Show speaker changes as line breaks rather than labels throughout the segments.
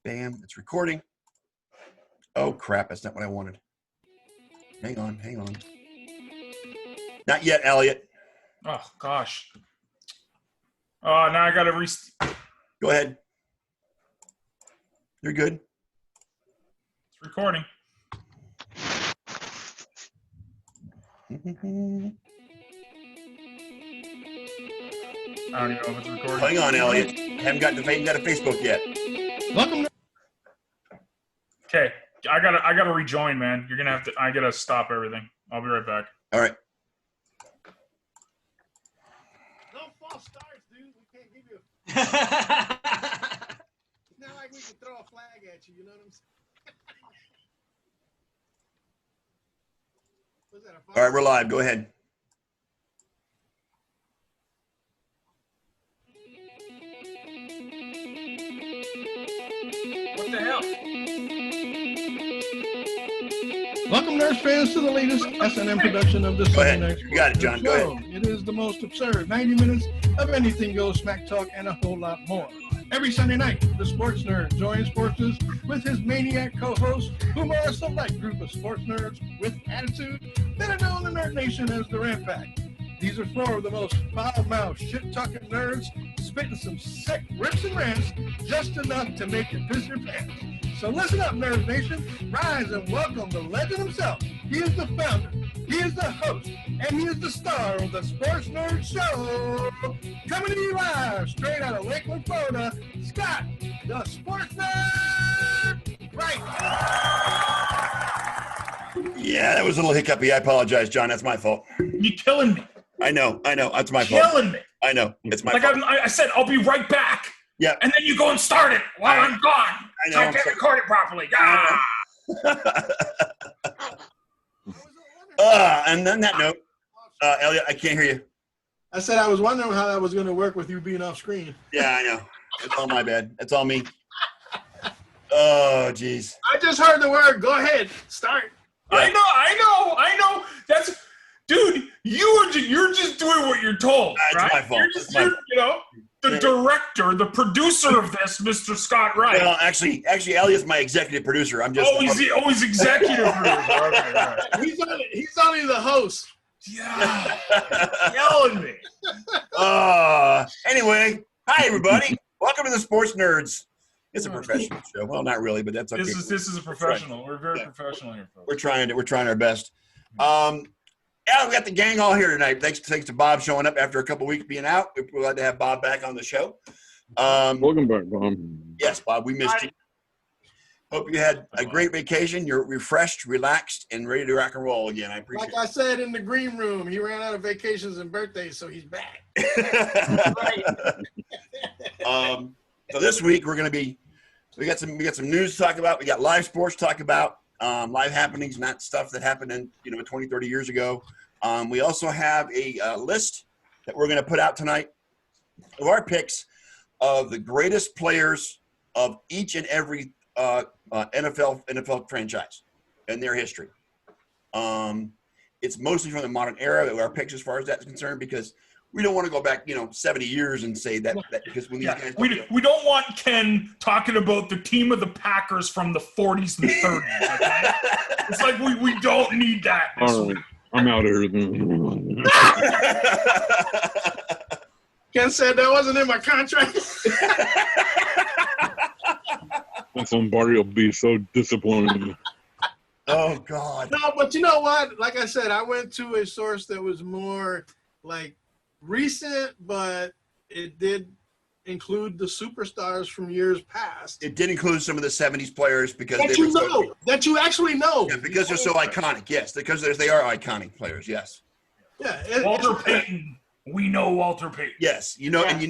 Bam. It's recording. Oh, crap. That's not what I wanted. Hang on. Not yet, Elliot.
Oh, gosh. Oh, now I got to
Go ahead. You're good.
It's recording. I don't even know if it's recording.
Hang on, Elliot. Haven't got a Facebook yet.
Welcome.
Okay, I gotta rejoin, man. You're gonna have to. I gotta stop everything. I'll be right back.
All right.
No false starts, dude. We can't give you. It's not like we can throw a flag at you. You know what I'm saying? Was that a
All right, we're live. Go ahead.
What the hell?
Welcome, Nurse fans, to the latest S&M production of the
Go
Sunday
ahead.
Night
You got it, John. Go ahead.
It is the most absurd 90 minutes of anything goes, smack talk, and a whole lot more. Every Sunday night, the Sports Nerd joins Sportsness with his maniac co-host, whom are a select group of sports nerds with attitude that are known in Nerd Nation as the Ram Pack. These are four of the most foul-mouthed, shit-talking nerds, spitting some sick rips and rants, just enough to make you piss your pants. So listen up, Nerd Nation. Rise and welcome the legend himself. He is the founder, he is the host, and he is the star of the Sports Nerd Show. Coming to you live, straight out of Lakeland, Florida, Scott, the Sports Nerd. Right.
Yeah, that was a little hiccupy. I apologize, John. That's my fault.
You killing me?
I know. That's my fault.
Killing me.
I know. It's my
Like
fault.
I said, I'll be right back.
Yeah.
And then you go and start it while I'm gone.
I know,
So I
I'm
can't
sorry.
record it properly.
And on that note, Elliot, I can't hear you.
I said I was wondering how that was going to work with you being off screen.
Yeah, I know. It's all my bad. It's all me. Oh, geez.
I just heard the word. Go ahead. Start.
Yeah.
I know. That's, dude. You're just doing what you're told.
It's
right?
my fault.
You're the director, the producer of this, Mr. Scott Wright.
Well, actually, Elliot's my executive producer. I'm just.
He's executive producer. Okay, all right.
He's only the host.
Yeah, yelling me.
Anyway, hi everybody. Welcome to the Sports Nerds. It's a professional show. Well, not really, but that's okay.
This is a professional. We're very professional here, folks.
We're trying our best. Yeah, we got the gang all here tonight. Thanks to Bob showing up after a couple weeks being out. We're glad to have Bob back on the show.
Welcome back, Bob.
Yes, Bob, we missed you. Hope you had a great vacation. You're refreshed, relaxed, and ready to rock and roll again. I appreciate
Like I said in the green room, he ran out of vacations and birthdays, so he's back.
it. So this week we got some news to talk about. We got live sports to talk about. Live happenings, not stuff that happened in 20, 30 years ago. We also have a list that we're going to put out tonight of our picks of the greatest players of each and every NFL franchise and their history. It's mostly from the modern era, our picks as far as that's concerned, because we don't want to go back, 70 years and say that because when these guys
we don't want Ken talking about the team of the Packers from the 40s and 30s. Okay? It's like we don't need that.
All right, I'm out of here.
Ken said that wasn't in my contract.
Somebody will be so disappointed.
Oh God.
No, but you know what? Like I said, I went to a source that was more like recent, but it did include the superstars from years past.
It did include some of the 70s players because
That you actually know.
Yeah, because they're so iconic. Yes, because they are iconic players. Yes.
Yeah,
Walter Payton. We know Walter Payton.
Yes, and you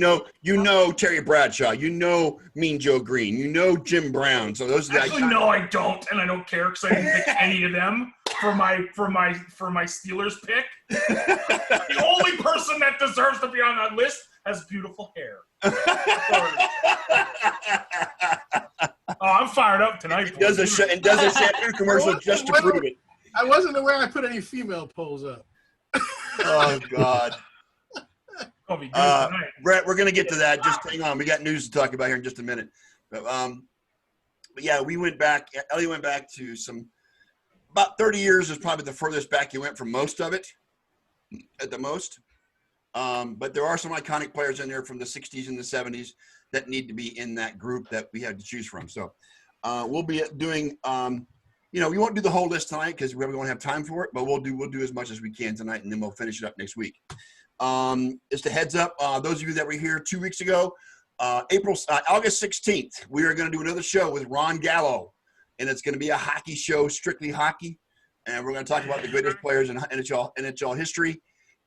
know Terry Bradshaw. You know Mean Joe Green. You know Jim Brown. So those are the
Actually, no, I don't, and I don't care because I didn't pick any of them for my Steelers pick. The only person that deserves to be on that list has beautiful hair. I'm fired up tonight.
It does a shampoo commercial just to prove it.
I wasn't aware I put any female polls up.
Oh God.
I'll be good tonight.
Brett, we're going to get to that. Just hang on. We got news to talk about here in just a minute. But, But yeah, we went back. Ellie went back to about 30 years is probably the furthest back he went from most of it, at the most. But there are some iconic players in there from the 60s and the 70s that need to be in that group that we had to choose from. So we'll be doing, we won't do the whole list tonight because we won't have time for it, but we'll do as much as we can tonight, and then we'll finish it up next week. Just a heads up, those of you that were here 2 weeks ago, August 16th, we are going to do another show with Ron Gallo, and it's going to be a hockey show, strictly hockey, and we're going to talk about the greatest players in NHL history,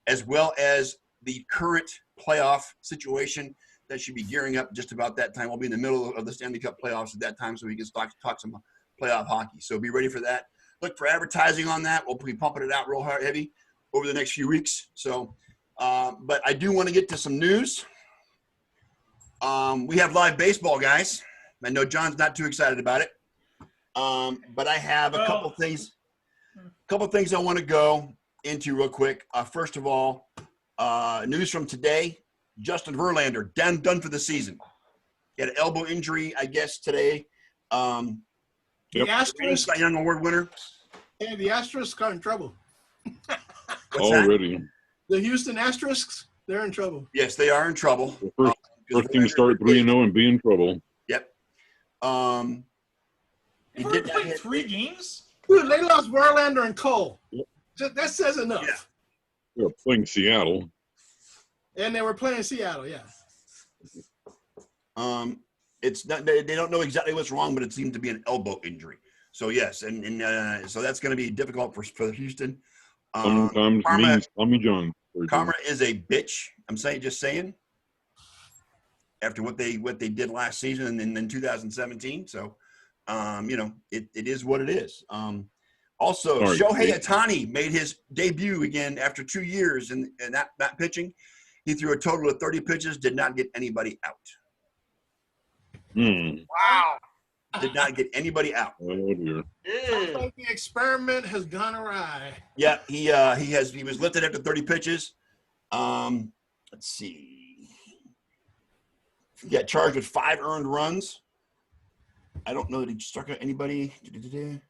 as well as the current playoff situation that should be gearing up just about that time. We'll be in the middle of the Stanley Cup playoffs at that time, so we can talk some playoff hockey. So be ready for that. Look for advertising on that. We'll be pumping it out real hard, heavy over the next few weeks. So, but I do want to get to some news. We have live baseball, guys. I know John's not too excited about it, but I have a couple things I want to go into real quick. First of all, news from today: Justin Verlander done for the season. He had an elbow injury, I guess, today.
The Astros,
Cy Young Award winner.
yeah, the Astros are in trouble.
What's that?
Already.
The Houston Astros, they're in trouble.
Yes, they are in trouble.
The first team to start 3-0 and be in trouble.
Yep.
They've already played 3 games?
Dude, they lost Verlander and Cole.
Yep.
That says enough.
Yeah.
They're playing Seattle.
And they were playing Seattle, yeah.
It's not, they don't know exactly what's wrong, but it seems to be an elbow injury. So yes, and so that's going to be difficult for Houston.
Sometimes
Karma-
means Tommy John.
Karma is a bitch. I'm just saying. After what they did last season and in 2017, so it is what it is. Also,
Sorry,
Shohei
Pete.
Ohtani made his debut again after 2 years in that pitching. He threw a total of 30 pitches, did not get anybody out.
Wow.
Did not get anybody out.
Oh dear.
Sounds like the experiment has gone awry.
Yeah, he was lifted after 30 pitches. Let's see. He got charged with 5 earned runs. I don't know that he struck out anybody. He did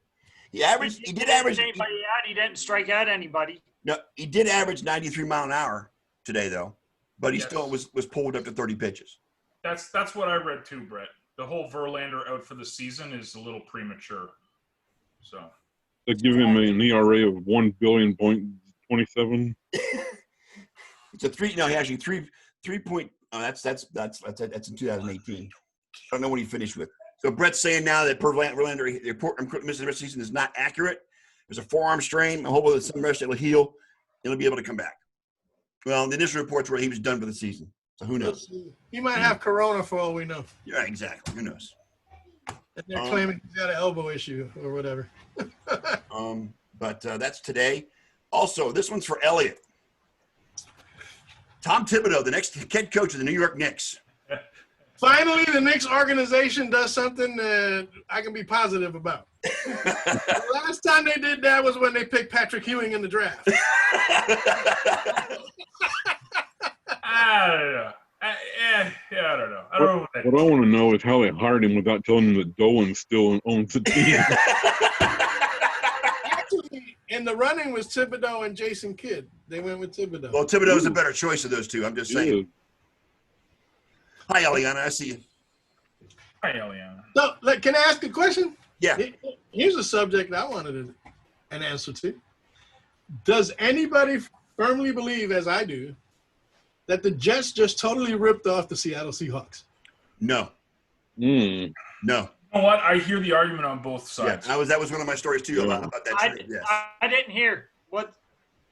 average.
Anybody out? He didn't strike out anybody.
No, he did average 93 mile an hour today, though, but he
Yes.
still was pulled up to 30 pitches.
That's what I read too, Brett. The whole Verlander out for the season is a little premature. So
They give him an ERA of 1 billion.27.
It's a 3. No, he actually 3 point. That's in 2018. I don't know what he finished with. So Brett's saying now that Verlander, the report missing the rest of the season is not accurate. There's a forearm strain. I hope with some rest it'll heal. He'll be able to come back. Well, the initial reports were he was done for the season. So who knows?
He might have corona for all we know.
Yeah, exactly. Who knows?
And they're claiming he's got an elbow issue or whatever.
But that's today. Also, this one's for Elliot. Tom Thibodeau, the next head coach of the New York Knicks.
Finally, the Knicks organization does something that I can be positive about. The last time they did that was when they picked Patrick Ewing in the draft.
I don't know. I don't know. I don't know.
What I want to know is how they hired him without telling him that Dolan still owns the team.
Actually, in the running was Thibodeau and Jason Kidd. They went with Thibodeau.
Well, Thibodeau's a better choice of those two. I'm just saying.
Yeah.
Hi, Eliana. I see you.
Hi, Eliana.
So, can I ask a question?
Yeah.
Here's a subject I wanted an answer to. Does anybody firmly believe, as I do, that the Jets just totally ripped off the Seattle Seahawks?
No. No.
You know what? I hear the argument on both
Yeah.
sides.
That was one of my stories too about that
I
trade. Yes.
didn't hear what.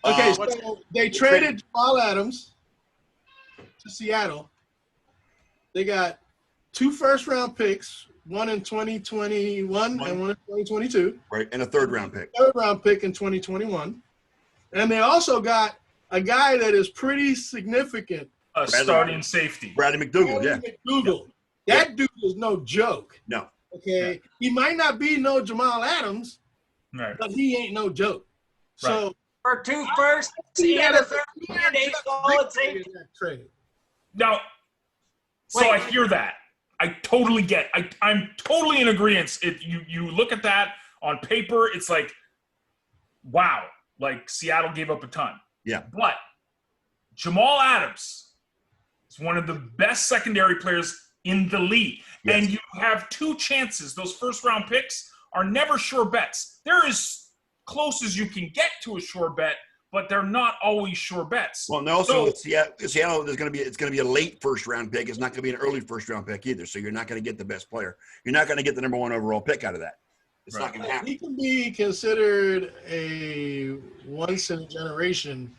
Okay,
what's-
so they traded Jamal Adams to Seattle. They got 2 first-round picks, one in 2021 and one in 2022.
Right, and a 3rd-round pick.
3rd-round pick in 2021. And they also got a guy that is pretty significant.
Starting safety.
Bradley McDougal. Yeah.
McDougal. That dude is no joke.
No.
Okay, he might not be no Jamal Adams,
Right.
but he ain't no joke. So
For 2 firsts and a third and a solid safety.
trade.
Now, so
Wait.
I hear that. I totally get. I'm totally in agreement. If you look at that on paper, it's like, wow, like Seattle gave up a ton.
Yeah.
But Jamal Adams is one of the best secondary players in the league.
Yes.
And you have two chances. Those first-round picks are never sure bets. They're as close as you can get to a sure bet, but they're not always sure bets.
Well, and also Seattle, it's going to be a late first-round pick. It's not going to be an early first-round pick either. So you're not going to get the best player. You're not going to get the number 1 overall pick out of that. It's not going to happen.
He can be considered a once-in-a-generation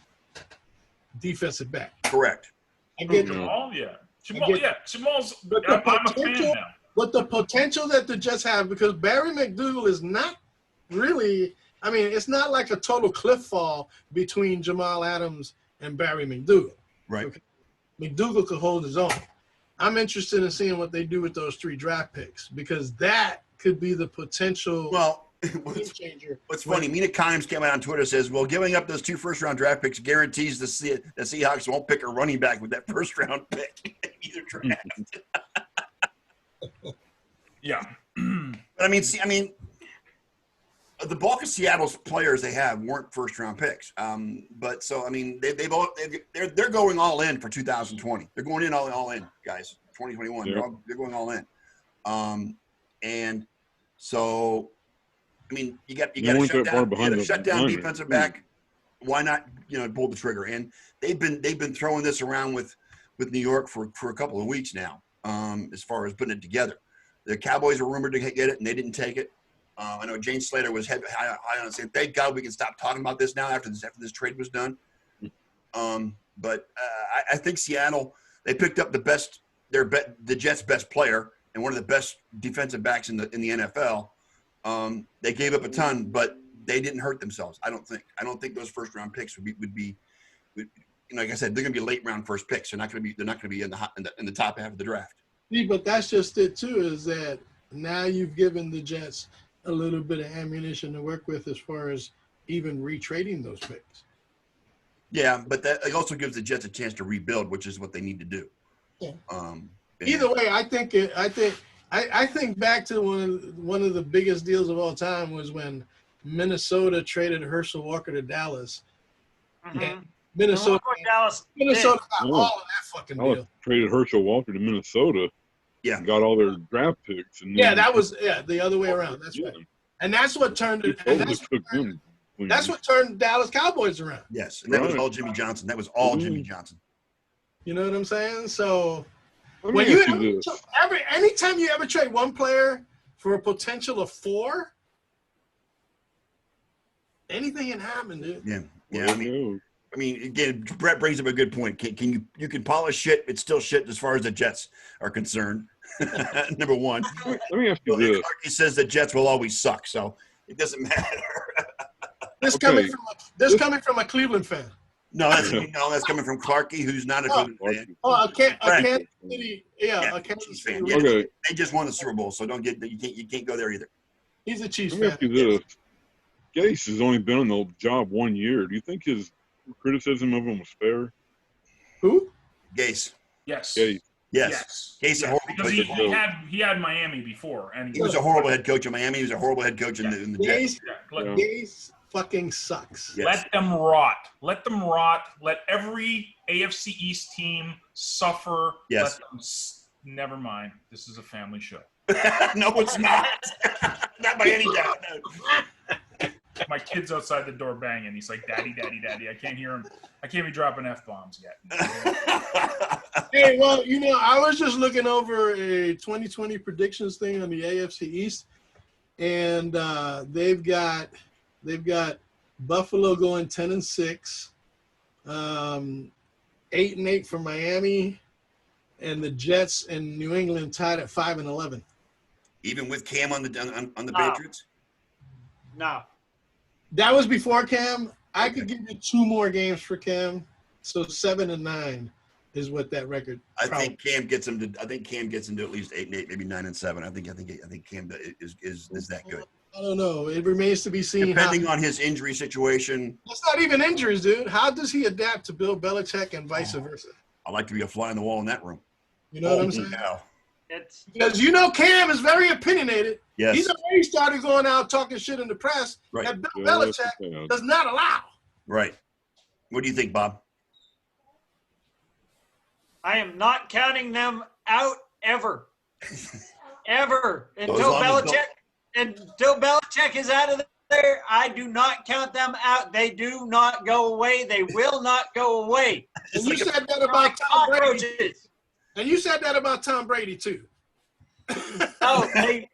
defensive back.
Correct.
I get
Jamal, yeah. Jamal's
But the
I'm a fan
potential-
now.
But the potential that the Jets have, because Barry McDougal is not really – I mean, it's not like a total cliff fall between Jamal Adams and Barry McDougal.
Right.
Okay. McDougal could hold his own. I'm interested in seeing what they do with those 3 draft picks, because that could be the potential
Well,
game changer.
what's funny, Mina Kimes came out on Twitter and says, well, giving up those 2 first-round draft picks guarantees the Seahawks won't pick a running back with that first-round pick in either draft.
Yeah.
But I mean, the bulk of Seattle's players they have weren't first-round picks. But so I mean, they're going all in for 2020. They're going in all in, guys. 2021.
Yeah.
They're going all in. And so, I mean, you got to shut down defensive back. Why not pull the trigger? And they've been throwing this around with New York for a couple of weeks now. As far as putting it together, the Cowboys were rumored to get it, and they didn't take it. I know Jane Slater was high on it, saying, "Thank God we can stop talking about this now after this trade was done." But I think Seattle, they picked up the Jets' best player and one of the best defensive backs in the NFL. They gave up a ton, but they didn't hurt themselves. I don't think those first round picks would be like I said, they're going to be late round first picks. They're not going to be in the top half of the draft.
See, but that's just it too, is that now you've given the Jets a little bit of ammunition to work with as far as even retrading those picks.
Yeah, but that it also gives the Jets a chance to rebuild, which is what they need to do.
Yeah.
And-
Either way, I think back to one of the biggest deals of all time was when Minnesota traded Herschel Walker to Dallas.
Mhm.
Minnesota
Look what Dallas did.
got
Oh.
all of that fucking
Dallas
deal.
traded Herschel Walker to Minnesota.
Yeah.
And got all their draft picks. And
Yeah,
then-
that was the other way around. That's
Yeah.
right. And that's what turned
He
it. And
totally took them.
that's what turned Dallas Cowboys around.
Yes, and that was
Right.
all Jimmy Johnson. That was all Jimmy Johnson.
You know what I'm saying? So
Let
when
me
you
ask you this.
anytime you ever trade one player for a potential of 4, anything can happen, dude.
Yeah, yeah.
Well,
I mean, again, Brett brings up a good point. Can you can polish shit? It's still shit as far as the Jets are concerned. Number one.
let me ask you
Well,
this.
Clarky says the Jets will always suck, so it doesn't matter.
This
Okay.
coming from a Cleveland fan.
No, that's coming from Clarky, who's not a Cleveland fan.
Oh, a Kansas
Right.
City,
Yeah,
a Kansas
Chiefs
City.
fan. Yeah.
Okay,
They just won the Super Bowl, so you can't go there either.
He's a Chiefs
let me
fan.
ask you this. Gase has only been on the job 1 year. Do you think his criticism of him was fair?
Who?
Gase.
Yes.
Gase.
Yes. Gase is a horrible
Because
coach.
he had Miami before, and
He was a horrible head coach in Miami. He was a horrible head coach in the Jets.
Gase,
let,
Gase fucking sucks.
Yes.
let them rot. Let them rot. Let every AFC East team suffer.
Yes.
Let them never mind. This is a family show.
No, it's not. Not by any doubt. No.
My kid's outside the door banging. He's like, "Daddy, daddy, daddy." I can't hear him. I can't be dropping F-bombs yet.
Hey, well, I was just looking over a 2020 predictions thing on the AFC East, and they've got Buffalo going 10-6, 8-8 for Miami, and the Jets and New England tied at 5-11.
Even with Cam on the
Wow.
Patriots.
No.
That was before Cam. I could give you 2 more games for Cam, so 7-9 is what that record.
I think Cam gets him to. I think Cam gets him to at least 8-8, maybe 9-7. I think Cam is that good.
I don't know. It remains to be seen.
Depending on his injury situation.
It's not even injuries, dude. How does he adapt to Bill Belichick and vice versa?
I like to be a fly on the wall in that room.
You know what I'm saying?
No.
It's
Because Cam is very opinionated.
Yes.
He's already started going out talking shit in the press
Right.
that Bill
Yeah,
Belichick
yeah.
does not allow.
Right. What do you think, Bob?
I am not counting them out ever. Ever.
long as
Until Belichick is out of there, I do not count them out. They do not go away. They will not go away.
And
It's
you
like a-
said that about Tom Brady.
Cockroaches.
And you said that about Tom Brady too.
No, they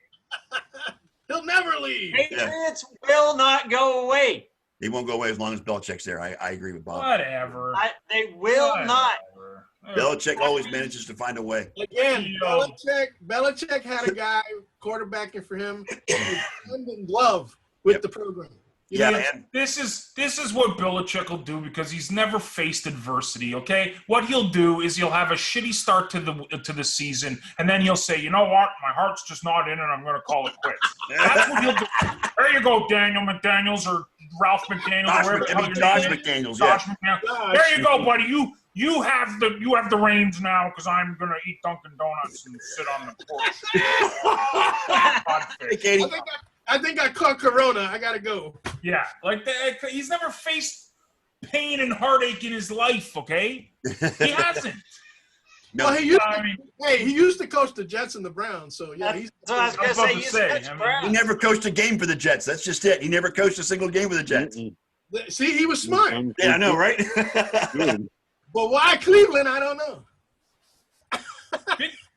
He'll never leave.
Patriots will not go away.
He won't go away as long as Belichick's there. I agree with Bob.
Whatever.
They will not.
Whatever.
Belichick always manages to find a way.
Again,
Yo.
Belichick had a guy quarterbacking for him who was hand in glove with
Yep.
the program. You
Yeah,
know?
and
This is what Belichick will do because he's never faced adversity. Okay, what he'll do is he'll have a shitty start to the season, and then he'll say, "You know what? My heart's just not in it. I'm going to call it quits." That's what he'll do. There you go, Daniel McDaniels or Ralph McDaniels,
Josh,
or whatever the hell your
Josh
name is.
McDaniels, yeah.
Josh McDaniels.
Gosh.
There you go, buddy. You have the reins now because I'm going to eat Dunkin' Donuts and sit on the porch.
Hey, Katie.
I think I caught Corona. I gotta go.
Yeah, like he's never faced pain and heartache in his life. Okay, he hasn't.
No,
Well, he
I mean,
used to coach the Jets and the Browns. So yeah, he's
So I was going to
about
say,
to
you
say,
said
I mean,
Brown.
he never coached a game for the Jets. That's just it. He never coached a single game for the Jets.
Mm-mm.
see, he was smart.
Yeah, I know, right?
Good.
But why Cleveland? I don't know.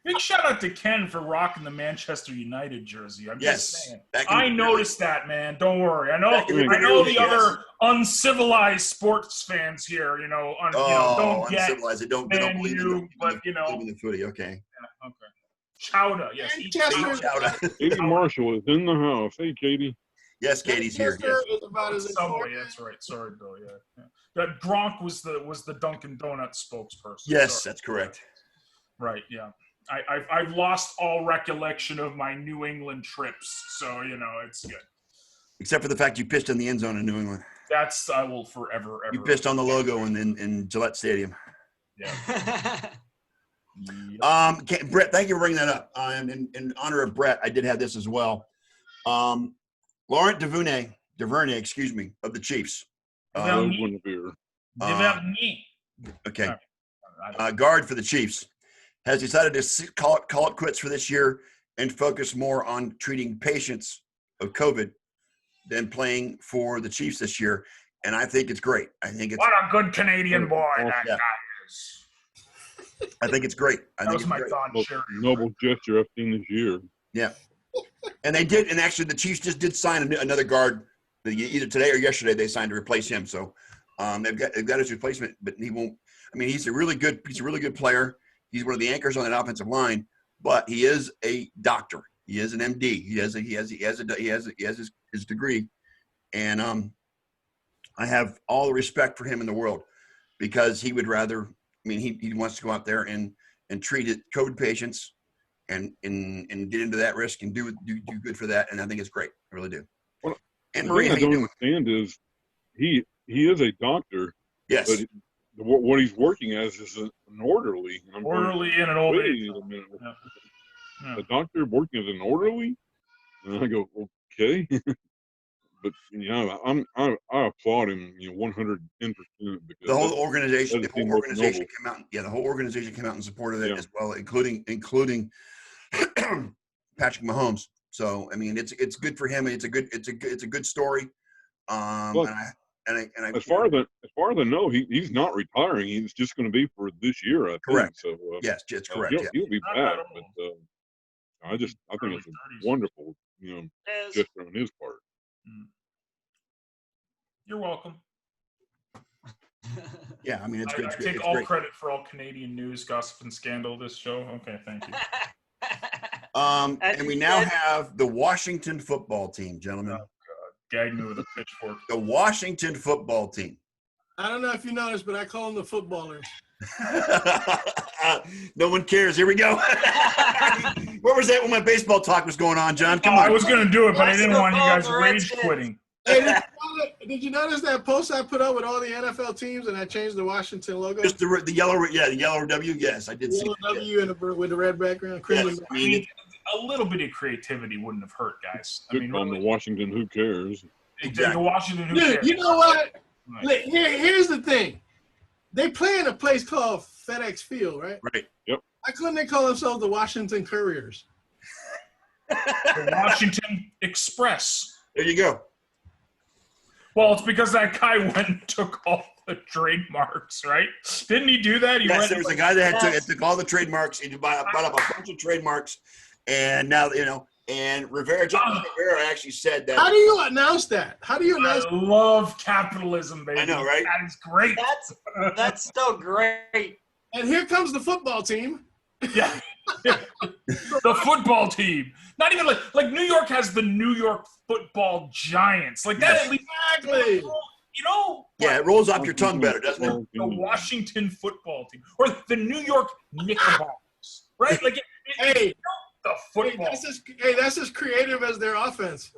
big shout out to Ken for rocking the Manchester United jersey. I'm just
Yes.
saying.
Back in
I
the-
noticed that, man. Don't worry. I know.
Back in
the
I know
day,
the
yes.
other uncivilized sports fans here.
Oh,
Don't get
uncivilized. They don't
Man
believe
U,
in
but,
believe in the footy. Okay.
okay. Chowder, yes.
Manchester-
Shout out.
Katie Marshall is in the house. Hey, Katie.
Yes, Katie's here.
Manchester
Yes.
is about as
Subway.
important.
That's right. Sorry, Bill. Yeah. That Gronk was the Dunkin' Donuts spokesperson.
Yes,
Sorry.
that's correct.
Right. Yeah. I've lost all recollection of my New England trips, so it's good.
Except for the fact you pitched in the end zone in New England.
That's I will forever ever.
You pitched on the logo in Gillette Stadium.
Yeah.
Brett, thank you for bringing that up. In honor of Brett, I did have this as well. Laurent Duvernay, excuse me, of the Chiefs.
Well,
Hello,
me-
Guinevere.
Development.
Okay.
Right.
Guard for the Chiefs has decided to call it quits for this year and focus more on treating patients of COVID than playing for the Chiefs this year. And I think it's great. I think it's
What a good Canadian boy that
Yeah.
guy is.
I think it's great. I
That
think
was
it's
my
great.
thought,
Most
Sherry.
noble gesture I've seen this year.
Yeah. And they did, and actually the Chiefs just did sign another guard either today or yesterday. They signed to replace him. So they've got his replacement, but he won't. I mean, he's a really good player. He's one of the anchors on that offensive line, but he is a doctor. He is an MD. He has his degree, and I have all the respect for him in the world because he would rather. I mean, he wants to go out there and treat COVID patients and get into that risk and do good for that. And I think it's great. I really do.
Well,
And
The
Maria,
thing
how
I
you
don't
doing?
understand is he is a doctor,
Yes.
but what he's working as is an orderly. I'm going,
Orderly in an old age.
wait a minute.
Yeah.
A doctor working as an orderly? And I go, okay. But I applaud him, 110% because
The whole organization,
doesn't seem most noble.
came out. Yeah, the whole organization came out in support of it
Yeah.
as well, including Patrick Mahomes. So I mean, it's good for him. It's a good story.
Look,
And I
as far as I know, he's not retiring. He's just going to be for this year. I think.
Correct.
So
yes, it's correct.
He'll,
Yeah.
he'll be
Not
back.
at
But I think it's a
30s.
wonderful,
Is-
gesture on his part.
You're welcome.
Yeah, I mean, it's good.
I
It's, good.
take
It's
all
great.
credit for all Canadian news, gossip, and scandal this show. Okay, thank you.
And we now have the Washington football team, gentlemen.
Gag me with a pitchfork.
The Washington football team.
I don't know if you noticed, but I call them the footballers.
No one cares. Here we go. Where was that when my baseball talk was going on, John? Come
I
on.
was going to do it, but I didn't
Let's
want you
go
guys
for
rage
Redskins.
quitting.
Hey, did you Did you notice that post I put up with all the NFL teams and I changed the Washington logo?
Just the yellow, the yellow W. Yes, I did see
Yellow
that.
W and with the red background. Crimson.
Yes,
I mean, a little bit of creativity wouldn't have hurt, guys. I
Good
mean,
on the Washington. Who cares?
Exactly.
the Washington. Who
Dude,
cares?
you know what?
Right.
Look, here's the thing. They play in a place called FedEx Field, right?
Right.
Why couldn't they call themselves the Washington Couriers?
The Washington Express.
There you go.
Well, it's because that guy went and took all the trademarks, right? Didn't he do that? He
Yes,
went
there was a guy that took all the trademarks. He bought up a bunch of trademarks, and now and Rivera, John Rivera actually said that.
How do you announce that? How do you announce?
I love capitalism, baby.
I know, right?
That is great.
That's so great.
And here comes the football team.
Yeah. The football team. Not even like New York has the New York Football Giants. Like that
Yes.
at least.
Exactly.
You know?
Yeah, it rolls off your tongue better, doesn't it?
The Washington Football Team. Or the New York Knickerbockers. Right? Like
Hey,
the football.
that's as creative as their offense.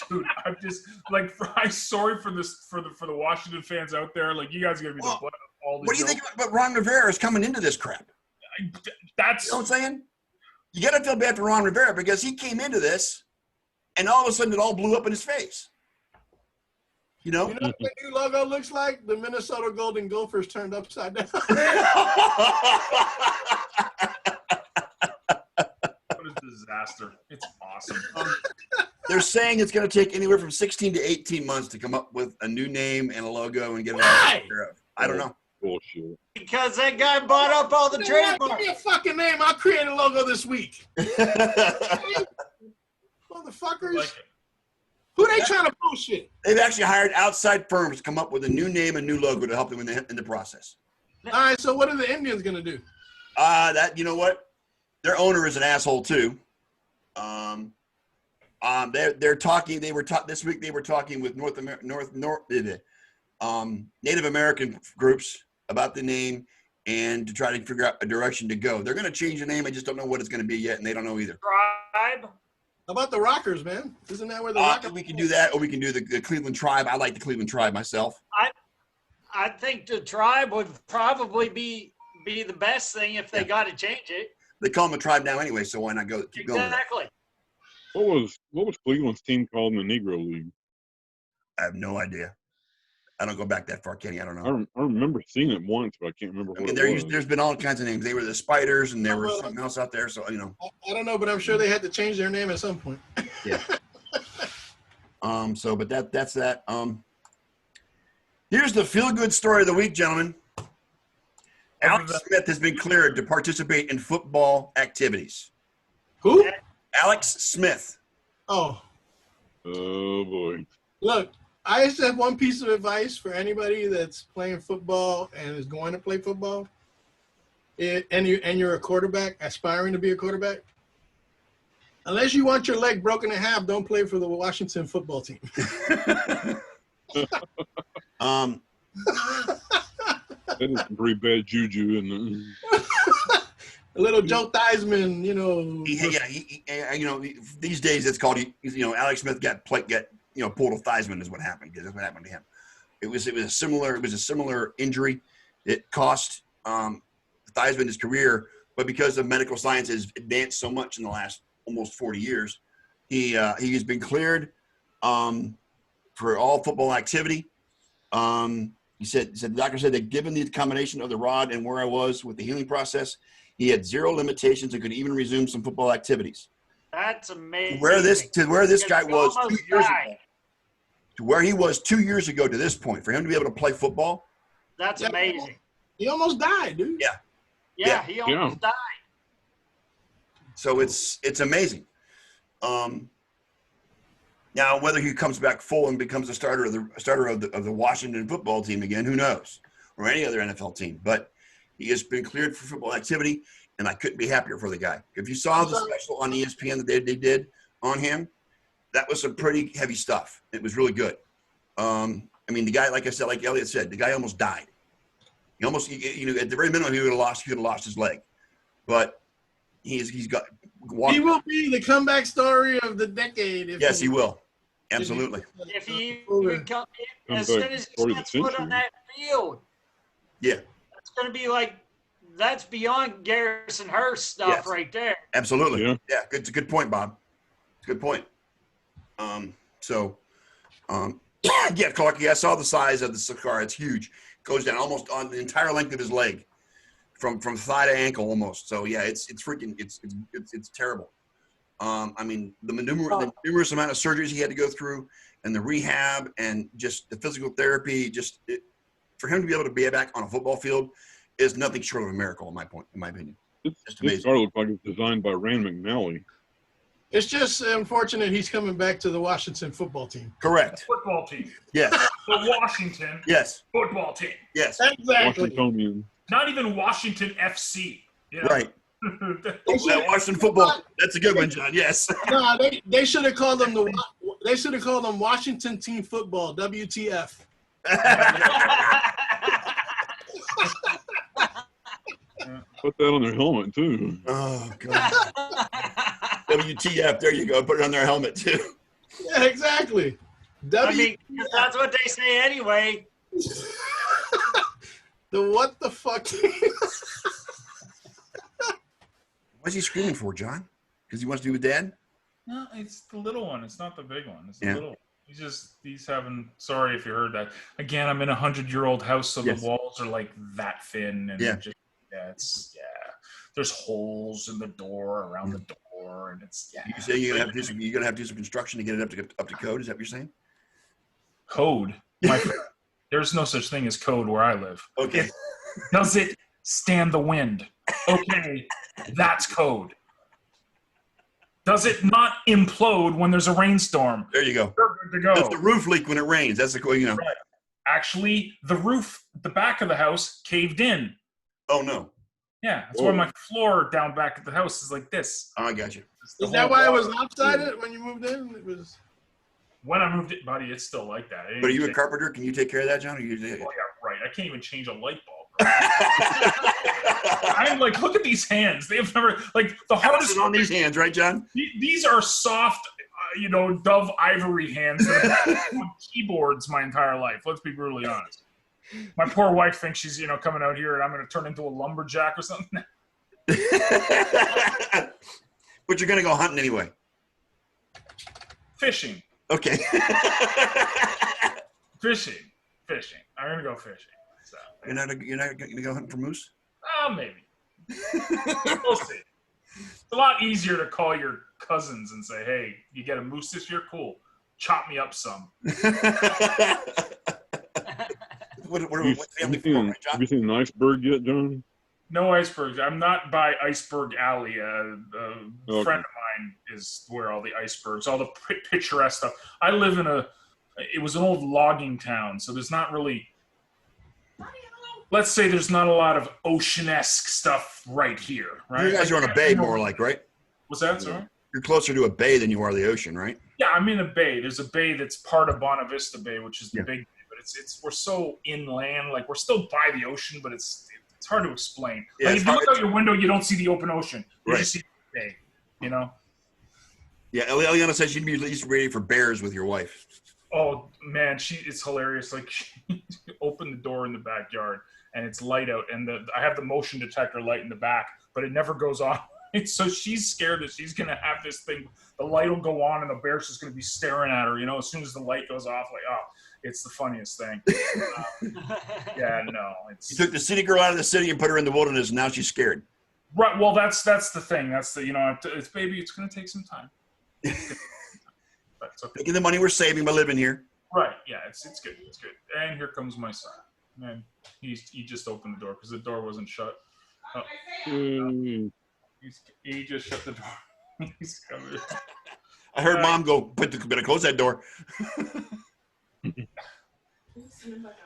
Dude, I'm just like I'm sorry for this for the Washington fans out there. Like you guys are gonna be the butt of all this.
What do you think about Ron Rivera is coming into this crap?
That's
You know what I'm saying? You got to feel bad for Ron Rivera because he came into this, and all of a sudden it all blew up in his face. You know?
You know what the new logo looks like? The Minnesota Golden Gophers turned upside down.
what a disaster. It's awesome.
They're saying it's going to take anywhere from 16 to 18 months to come up with a new name and a logo and get it all
Why?
taken care of. I don't know.
Bullshit.
Because that guy bought up all the
Give me
trademarks.
a fucking name. I'll create a logo this week. Motherfuckers.
Like,
Who they trying to bullshit?
They've actually hired outside firms to come up with a new name and new logo to help them in the process.
All right, so what are the Indians going to do?
That you know what? Their owner is an asshole too. They're talking. They were this week. They were talking with Native American groups about the name and to try to figure out a direction to go. They're going to change the name. I just don't know what it's going to be yet, and they don't know either.
Tribe.
How about the Rockers, man? Isn't that where the Rockers?
We can do that, or we can do the Cleveland Tribe. I like the Cleveland Tribe myself.
I think the tribe would probably be the best thing if they got to change it.
They call them a tribe now anyway, so why not keep going with that?
Exactly.
What was Cleveland's team called in the Negro League?
I have no idea. I don't go back that far, Kenny. I don't know.
I remember seeing it once, but I can't remember
I
what
mean,
it was.
there's been all kinds of names. They were the Spiders, and there was something else out there. So you know.
I don't know, but I'm sure they had to change their name at some point.
Yeah. But that's that. Here's the feel-good story of the week, gentlemen. Alex Smith has been cleared to participate in football activities.
Who?
Alex Smith.
Oh,
Oh boy.
look, I just have one piece of advice for anybody that's playing football and is going to play football. And you're a quarterback, aspiring to be a quarterback. Unless you want your leg broken in half, don't play for the Washington football team.
That is some pretty bad juju. And
A little Joe Theismann, you know.
These days it's called, Alex Smith got pulled a Theismann is what happened. Because that's what happened to him. It was a similar injury. It cost Theismann his career, but because of medical science has advanced so much in the last almost 40 years, he has been cleared for all football activity. He said the doctor said that given the combination of the rod and where I was with the healing process, he had zero limitations and could even resume some football activities.
That's amazing.
Where this guy
He
was
almost
2 years
died.
ago, to where he was 2 years ago to this point, for him to be able to play football.
That's amazing.
He almost died, dude.
Yeah, he almost died.
So it's amazing. Now whether he comes back full and becomes a starter of the Washington football team again, who knows, or any other NFL team. But he has been cleared for football activity, and I couldn't be happier for the guy. If you saw the special on ESPN that they did on him, that was some pretty heavy stuff. It was really good. The guy, like I said, like Elliot said, the guy almost died. He almost, at the very minimum, he would have lost his leg. But he's got.
He will be the comeback story of the decade.
Yes, he will. Absolutely.
If he
Over.
even come,
Come
as soon
back
as
for
he
the
sets foot on
century.
that field,
Yeah,
it's going to be like, that's beyond Garrison Hurst stuff
Yes.
right there.
absolutely.
Yeah.
Yeah, good. It's a good point, Bob. Good point. So, yeah, Clarky, I saw the size of the cigar. It's huge. Goes down almost on the entire length of his leg, from thigh to ankle almost. So yeah, it's freaking it's terrible. I mean, the numerous amount of surgeries he had to go through, and the rehab, and just the physical therapy. For him to be able to be back on a football field is nothing short of a miracle, in my opinion. Just
This
amazing.
car looks like it's designed by Rand McNally.
It's just unfortunate he's coming back to the Washington football team.
Correct.
Football team.
Yes.
The Washington
Yes.
football team.
Yes.
Exactly.
Washingtonian.
Not even Washington FC. You know?
Right.
They should-
That Washington football. That's a good one, John. Yes.
No, they should have called them they should have called them Washington Team Football, WTF.
Put that on their helmet too.
Oh God. WTF? There you go. Put it on their helmet too.
Yeah, exactly.
I mean, that's what they say anyway.
The what the fuck?
What's he screaming for, John? Because he wants to be with Dad?
No, it's the little one. It's not the big one. It's the
Yeah.
little one. He's having, sorry if you heard that. Again, I'm in a 100-year-old house, so
Yes.
the walls are like that thin. And
Yeah.
there's holes in the door, around the door, and it's, yeah.
You say you're gonna have to do some construction to get it up to code. Is that what you're saying?
Code. My friend, there's no such thing as code where I live.
Okay.
Does it stand the wind? Okay, that's code. Does it not implode when there's a rainstorm?
There you go.
We're good to go.
Does the roof leak when it rains? That's the
Right. Actually, the roof, the back of the house caved in.
Oh no.
Yeah, that's
Whoa.
why my floor down back at the house is like this.
Oh, I got you.
It's the
Is that
whole
why it was
water.
lopsided when you moved in? It was.
When I moved it, buddy, it's still like that.
But are you a carpenter? Can you take care of that, John? Or you
Oh, yeah, right. I can't even change a light bulb.
How
I'm like, look at these hands. They have never, like, the
is
hardest
it on these hands, right, John?
These are soft, Dove ivory hands that have been on keyboards my entire life. Let's be brutally honest. My poor wife thinks she's, coming out here and I'm going to turn into a lumberjack or something.
But you're gonna go hunting anyway.
Fishing.
Okay.
Fishing. I'm going to go fishing. So,
You're not gonna go hunting for moose?
maybe. We'll see. It's a lot easier to call your cousins and say, hey, you get a moose this year? Cool. Chop me up some.
What's family for, right,
Have
John?
you seen an iceberg yet, John?
No icebergs. I'm not by Iceberg Alley. A
Okay.
friend of mine is where all the icebergs, all the picturesque stuff. I live in it was an old logging town, so there's not really, let's say there's not a lot of ocean-esque stuff right here, right?
You guys are on a bay, more like, right?
What's that, sorry?
You're closer to a bay than you are the ocean, right?
Yeah, I'm in a bay. There's a bay that's part of Bonavista Vista Bay, which is the
Yeah.
big bay, but we're so inland, like we're still by the ocean, but it's hard to explain.
Yeah,
Like
it's
if you look
hard-
out your window, you don't see the open ocean. You
Right.
just see the bay,
Yeah, Eliana says she'd be at least ready for bears with your wife.
Oh man, it's hilarious. Like she opened the door in the backyard and it's light out, and I have the motion detector light in the back, but it never goes on. So she's scared that she's gonna have this thing. The light will go on, and the bear's just gonna be staring at her. As soon as the light goes off, like, oh, it's the funniest thing. Yeah, no,
You
it's
took the city girl out of the city and put her in the wilderness, and now she's scared.
right. Well, that's the thing. That's the it's baby. It's gonna take some time. But it's okay.
Taking the money we're saving by living here.
Right. Yeah. It's good. It's good. And here comes my son. And he just opened the door because the door wasn't shut.
Mm,
He just shut the door. He's coming.
I heard Mom go, better close that door.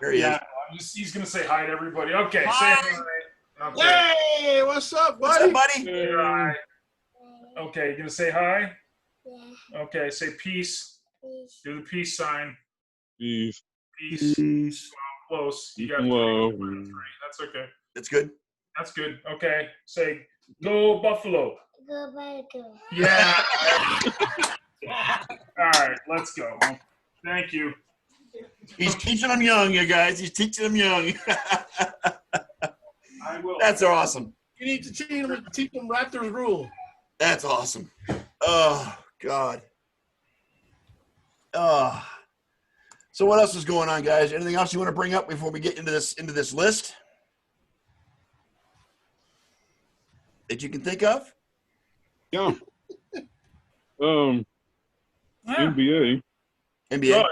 Here he is.
Yeah. He's gonna say hi to everybody. Okay.
Hi.
Say hi. Okay.
Hey, what's up,
What's
buddy?
up, buddy?
Say hi. Okay. You gonna say hi?
Yeah,
Okay. Say peace.
please.
Do the peace sign.
Peace.
Peace.
Peace.
Close. You
Peace
got
and love.
three. That's okay.
That's good.
That's good. Okay. Say go Buffalo.
Go back.
Yeah. All right. let's go. Thank you.
He's teaching them young, you guys. He's teaching them young.
I will.
That's awesome.
You need to teach them Raptors rule.
That's awesome. Oh, God. Oh. So what else is going on, guys? Anything else you want to bring up before we get into this list that you can think of?
Yeah.
Yeah.
NBA.
NBA.
Oh,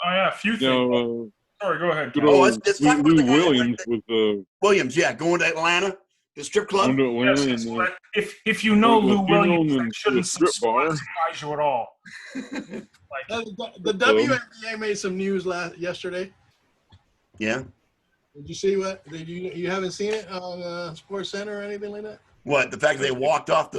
yeah. A few
You
things.
know,
Sorry, go ahead.
good
Ken.
Oh,
old
let's talk about
Lou
the guy that
Williams
went
was
Williams, yeah, going to Atlanta, the strip club.
going to Atlanta
Yes, yes,
and
but if you know
went to a
Lou
funeral
Williams,
and
that
to a
shouldn't
strip bar.
surprise you at all. Like,
The WNBA made some news yesterday.
Yeah.
Did you see what? You haven't seen it on Sports Center or anything like that?
What, the fact that they walked off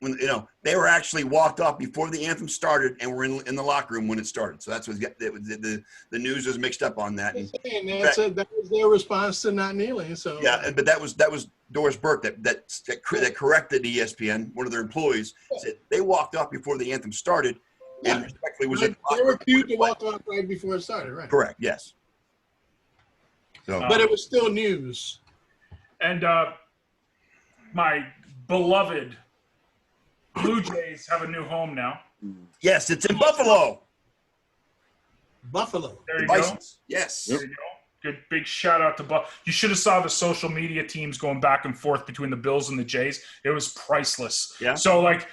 when they were actually walked off before the anthem started and were in the locker room when it started. So that's what the news was mixed up on that. And
That was their response to not kneeling. So
yeah, but that was Doris Burke that corrected ESPN. One of their employees said they walked off before the anthem started, and respectfully was in the
they
locker
were
room
cute
when
to
it played.
walk off right before it started, right?
Correct. Yes. So,
But it was still news.
and my beloved Blue Jays have a new home now.
yes, it's in Buffalo.
Buffalo.
There
The
you go.
Bisons. Yes.
There you go. Good big shout out to Buff. You should have saw the social media teams going back and forth between the Bills and the Jays. It was priceless.
Yeah.
So like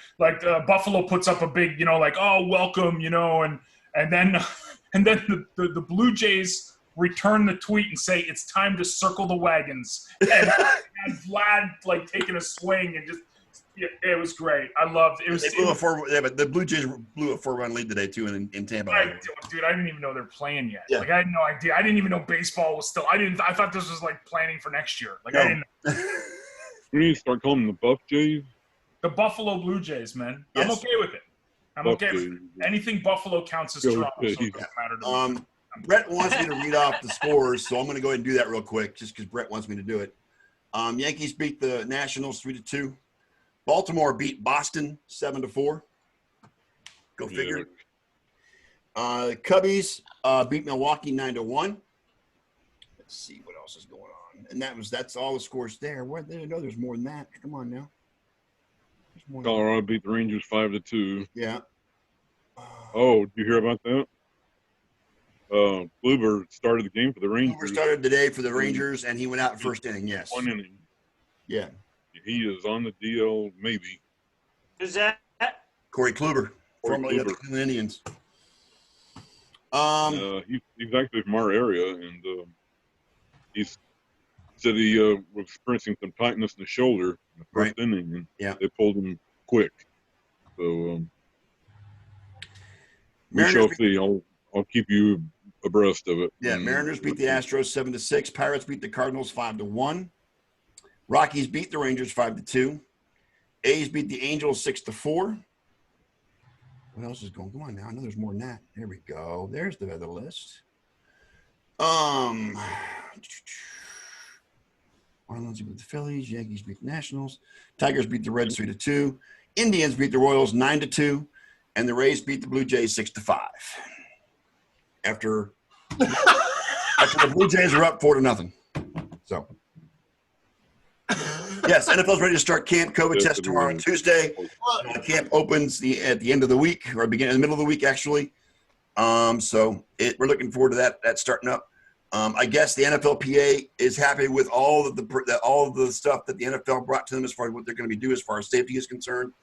Buffalo puts up a big, oh welcome, and then the Blue Jays return the tweet and say it's time to circle the wagons. And Vlad taking a swing and just it was great. I loved it.
But the Blue Jays blew a 4-run lead today too in Tampa.
Dude, I didn't even know they're playing yet.
Yeah.
I had no idea. I didn't even know baseball was still. I thought this was planning for next year.
No.
I didn't.
we need to start calling them the Buff Jays.
The Buffalo Blue Jays, man. I'm
Yes.
okay with it. I'm okay with it. Anything Buffalo counts as
Go
Toronto, so it
Jays.
doesn't matter to me.
Brett wants me to read off the scores, so I'm going to go ahead and do that real quick, just because Brett wants me to do it. Yankees beat the Nationals 3-2. Baltimore beat Boston 7-4. Go figure. The Cubbies beat Milwaukee 9-1. Let's see what else is going on, and that's all the scores there. What? I know there's more than that. Come on now. There's more than that.
Colorado beat the Rangers 5-2.
Yeah.
Oh, did you hear about that? Kluber started the game for the Rangers.
Kluber started today for the Rangers, and he went out in first inning. Yes.
1 inning.
Yeah.
He is on the DL, maybe.
Who's that?
Corey Kluber, formerly of the
Kluber.
Cleveland Indians.
He's actually from our area, and he said he was experiencing some tightness in the shoulder in the first inning, and they pulled him quick. So we shall see. I'll keep you abreast of it.
Yeah, Mariners beat the Astros 7-6. Pirates beat the Cardinals 5-1. Rockies beat the Rangers 5-2. A's beat the Angels 6-4. What else is going on? Come on now. I know there's more than that. There we go. There's the other list. Marlins beat the Phillies. Yankees beat the Nationals. Tigers beat the Reds 3-2. Indians beat the Royals 9-2. And the Rays beat the Blue Jays 6-5. After the Blue Jays are up 4-0. So, yes, NFL's ready to start camp. COVID test tomorrow and Tuesday. Camp opens at the end of the week, or in the middle of the week, actually. So we're looking forward to that starting up. I guess the NFLPA is happy with all of the stuff that the NFL brought to them as far as what they're going to be doing as far as safety is concerned.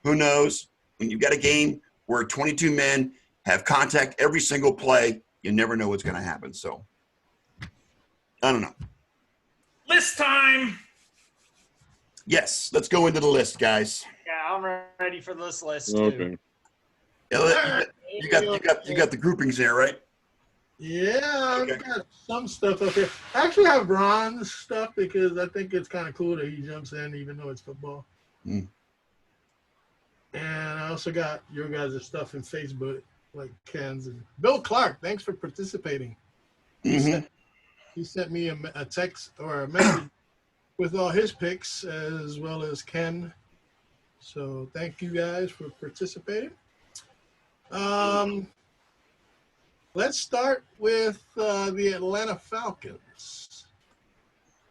Who knows? When you've got a game where 22 men have contact every single play, you never know what's going to happen. So, I don't know.
List time.
Yes, let's go into the list, guys.
Yeah, I'm ready for this list too.
Okay.
Yeah, you got the groupings there, right?
Yeah,
Okay.
I've got some stuff up here. I actually have Ron's stuff because I think it's kind of cool that he jumps in even though it's football.
Mm.
And I also got your guys' stuff in Facebook, like Ken's. And Bill Clark, thanks for participating.
Mm-hmm.
He sent me a text or a message with all his picks as well as Ken. So thank you guys for participating. Let's start with the Atlanta Falcons.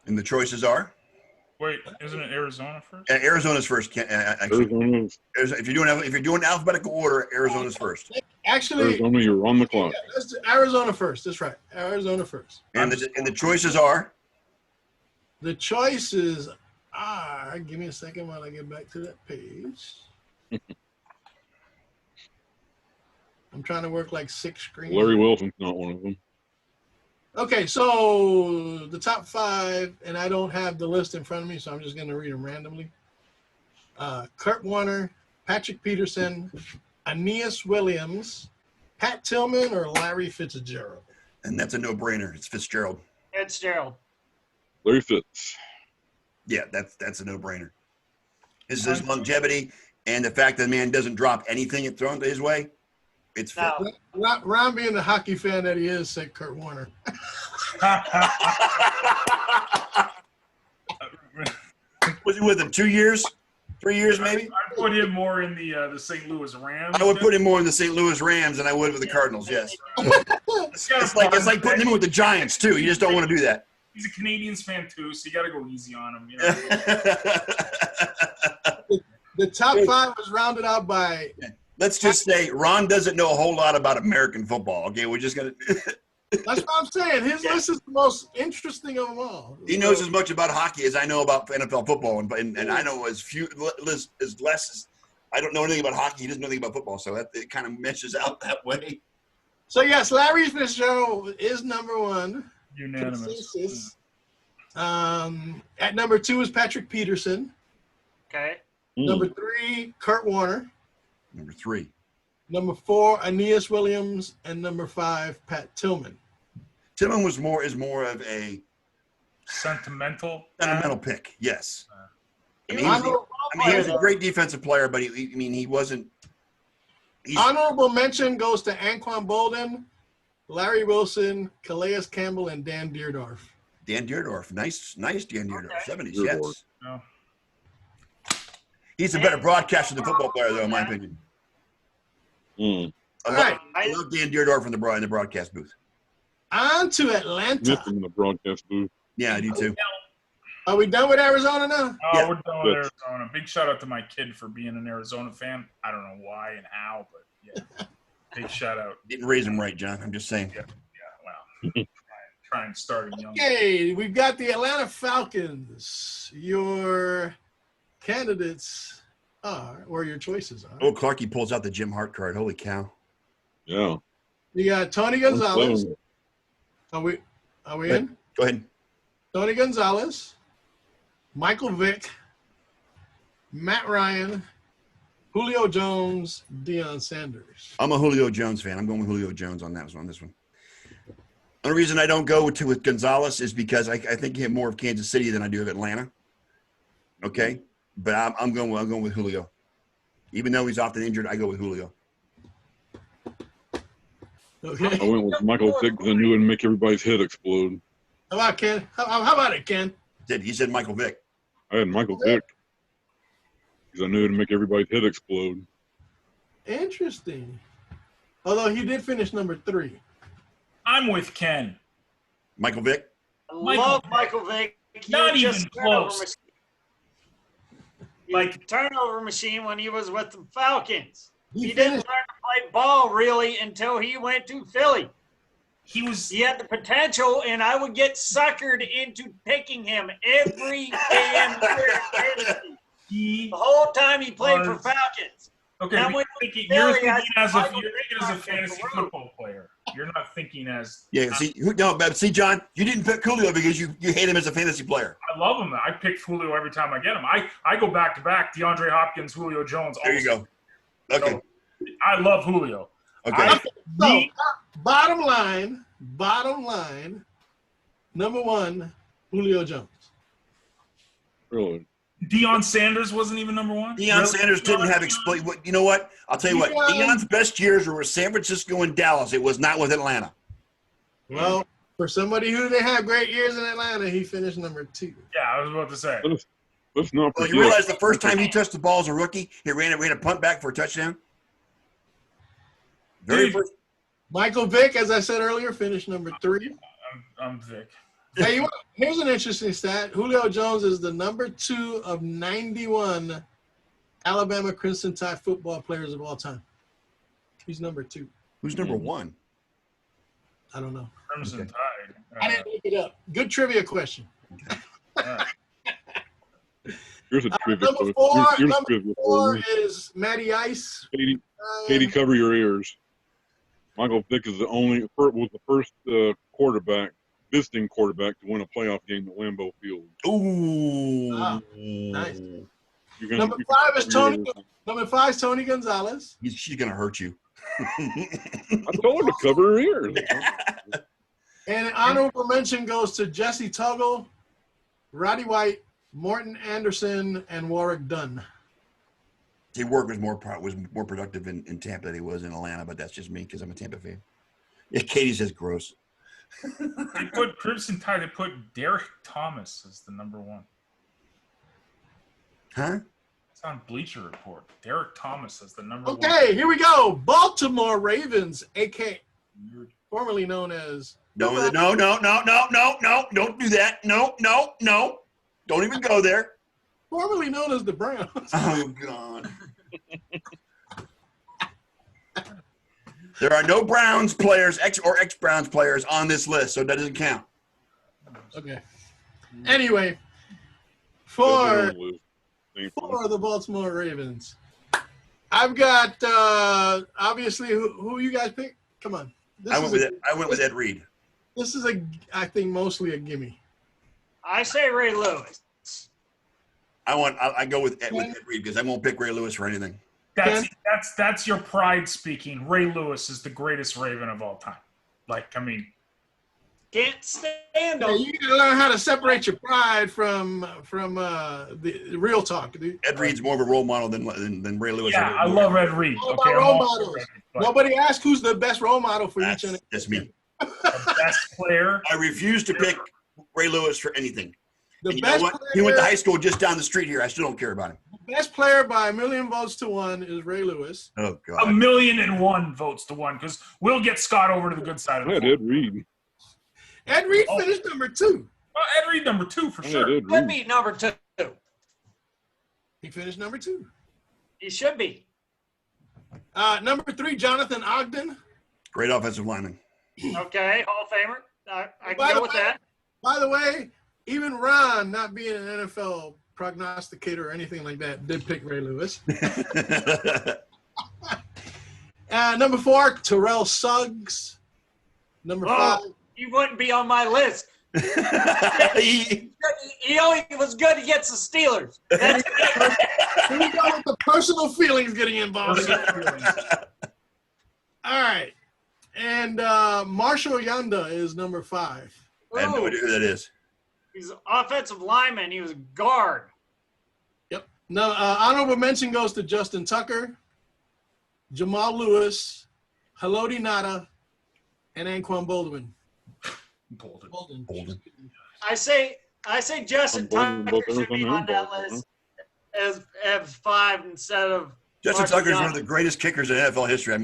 And the choices are?
Wait, isn't it Arizona first?
Arizona's first. Actually, if you're doing alphabetical order, Arizona's first.
Actually,
Arizona, you're on the clock.
Yeah, that's Arizona first. That's right. Arizona first.
And the choices are?
The choices are. Give me a second while I get back to that page. I'm trying to work like 6 screens.
Larry Wilson's not one of them.
Okay, so the top 5, and I don't have the list in front of me, so I'm just going to read them randomly. Kurt Warner, Patrick Peterson, Aeneas Williams, Pat Tillman, or Larry Fitzgerald.
And that's a no-brainer. It's Fitzgerald.
Fitzgerald.
Larry Fitz.
Yeah, that's a no-brainer. His longevity and the fact that the man doesn't drop anything and thrown his way, it's fit.
No.
Ron, being the hockey fan that he is, said Kurt Warner.
Was he with him 2 years? 3 years, maybe?
I put him more in the St. Louis Rams.
I would put him more in the St. Louis Rams than I would with the Cardinals, yes. It's like putting him with the Giants, too. You just don't want to do that.
He's a Canadians fan, too, so you got to go easy on him. You know?
The top 5 was rounded out by...
Let's just say Ron doesn't know a whole lot about American football, okay? We're just going to...
That's what I'm saying. His list is the most interesting of them all.
He knows as much about hockey as I know about NFL football, and I know as less as I don't know anything about hockey. He doesn't know anything about football, so it kind of meshes out that way.
So yes, Larry Fitzgerald is number 1.
Unanimous.
At number 2 is Patrick Peterson.
Okay.
Number 3, Kurt Warner.
Number 3.
Number 4, Aeneas Williams, and number 5, Pat Tillman.
Tillman is more of a
sentimental
pick. Yes. He
He
was a great defensive player, but he wasn't.
Honorable mention goes to Anquan Bolden, Larry Wilson, Calais Campbell, and Dan Deerdorf.
Dan Deerdorf, nice Dan Deerdorf,
Okay.
70s,
Deerdorf.
yes.
No.
He's a better broadcaster than football player, though, in my opinion.
Mm.
I love Dan Deerdorf in the broadcast booth.
On to Atlanta.
Smith in the broadcast booth.
Yeah, I do too.
Are we done with Arizona now?
Oh,
Yeah.
we're done with Arizona. Big shout out to my kid for being an Arizona fan. I don't know why and how, but yeah. Big shout out.
Didn't raise him right, John. I'm just saying.
Yeah, well, try and start young.
Okay, we've got the Atlanta Falcons. Your candidates are, or your choices are.
Oh, Clarkie pulls out the Jim Hart card. Holy cow.
Yeah.
You got Tony Gonzalez. Are we in?
Go ahead.
Tony Gonzalez, Michael Vick, Matt Ryan, Julio Jones, Deion Sanders.
I'm a Julio Jones fan. I'm going with Julio Jones on this one. The only reason I don't go with Gonzalez is because I think he had more of Kansas City than I do of Atlanta. Okay, but I'm going with Julio. Even though he's often injured, I go with Julio.
Okay.
I went with Michael Vick because I knew it would make everybody's head explode.
How about Ken? How about it, Ken?
He said Michael Vick.
I had Michael Vick because I knew it would make everybody's head explode.
Interesting. Although he did finish number 3.
I'm with Ken.
Michael Vick?
I love Michael Vick.
Not
He was
even
just turnover
close.
machine. He
Like-
was a turnover machine when he was with the Falcons.
He
He didn't learn
finished.
to play ball really until he went to Philly.
He was
He had the potential, and I would get suckered into picking him every damn year.
he
The whole time he played for
Was-
Falcons.
okay.
Now
But
when
you're
Philly,
thinking
I-
as a
Michael
fantasy
Vick
football player. You're not thinking as
Yeah, see, John, you didn't pick Julio because you hate him as a fantasy player.
I love him. I pick Julio every time I get him. I go back to back. DeAndre Hopkins, Julio Jones.
There you go. Okay.
So, I love Julio.
Okay.
So, bottom line, number 1, Julio Jones.
Really?
Deion Sanders wasn't even number 1.
Deion Sanders didn't have you know what? I'll tell you what. Deion's best years were with San Francisco and Dallas. It was not with Atlanta.
Well, for somebody who didn't have great years in Atlanta, he finished number 2.
Yeah, I was about to say.
Let's not
Well,
forget.
you realize the first time he touched the ball as a rookie, he ran a punt back for a touchdown? Very
Dude.
first.
Michael Vick, as I said earlier, finished number 3.
I'm Vic.
Hey, here's an interesting stat. Julio Jones is the number 2 of 91 Alabama Crimson Tide football players of all time. He's number 2.
Who's number 1?
I don't know.
Crimson
Okay.
Tide.
I didn't look it up. Good trivia question.
Here's a trivia.
Number four is Matty Ice.
Katie, cover your ears. Michael Vick is the first quarterback, visiting quarterback, to win a playoff game at Lambeau Field.
Ooh.
Nice. Number 5 is Tony. Number 5 is Tony Gonzalez.
She's gonna hurt you.
I told her to cover her ears.
And an honorable mention goes to Jesse Tuggle, Roddy White, Morton Anderson, and Warwick Dunn.
See, Warwick was more productive in Tampa than he was in Atlanta, but that's just me because I'm a Tampa fan. Yeah, Katie says gross.
They put Crimson Tide. They put Derek Thomas as the number 1.
Huh?
It's on Bleacher Report. Derek Thomas as the number 1.
Okay, here we go. Baltimore Ravens, a.k.a. formerly known as.
No, don't do that. No. Don't even go there.
Formerly known as the Browns.
Oh, God. There are no Browns players, ex-Browns players on this list, so that doesn't count.
Okay. Anyway, for the Baltimore Ravens, I've got obviously who you guys pick. Come on.
I went with Ed Reed.
This is I think mostly a gimme.
I say Ray Lewis.
I go with Ed Reed because I won't pick Ray Lewis for anything.
That's your pride speaking. Ray Lewis is the greatest Raven of all time.
Can't stand
Yeah,
him.
you gotta learn how to separate your pride from the real talk.
Ed Reed's more of a role model than Ray Lewis.
Yeah, I love Ed Reed.
All
Okay,
about role models. Nobody asked who's the best role model for each other.
That's me.
the best player.
I refuse to pick Ray Lewis for anything.
The
You know
best
what?
player,
He went to high school just down the street here. I still don't care about him.
best player by 1,000,000 votes to 1 is Ray Lewis.
Oh, God.
1,000,001 votes to 1 because we'll get Scott over to the good side of
I
the
had
court.
Ed Reed.
Ed Reed finished number 2.
Oh, Ed Reed number 2 for
I
sure.
had Ed
Should
Reed.
be number 2.
He finished number 2.
He should be.
Number 3, Jonathan Ogden.
Great offensive lineman.
Okay, Hall of Famer. I
By
can
the
go with
way-
that.
By the way, even Ron, not being an NFL prognosticator or anything like that, did pick Ray Lewis. Number 4, Terrell Suggs. Number 5.
He wouldn't be on my list. He only was good against the Steelers. That's
Here we go with the personal feelings getting involved. All right. And Marshall Yanda is number 5.
I have no idea who that is.
He's an offensive lineman. He was a guard.
Yep. No, honorable mention goes to Justin Tucker, Jamal Lewis, Haloti Nada, and Anquan Baldwin.
Bolden.
I say Justin
I'm both
Tucker should be on that list as 5 instead of
Justin
Marshall
Tucker's one of
Yanda.
the greatest kickers in NFL history.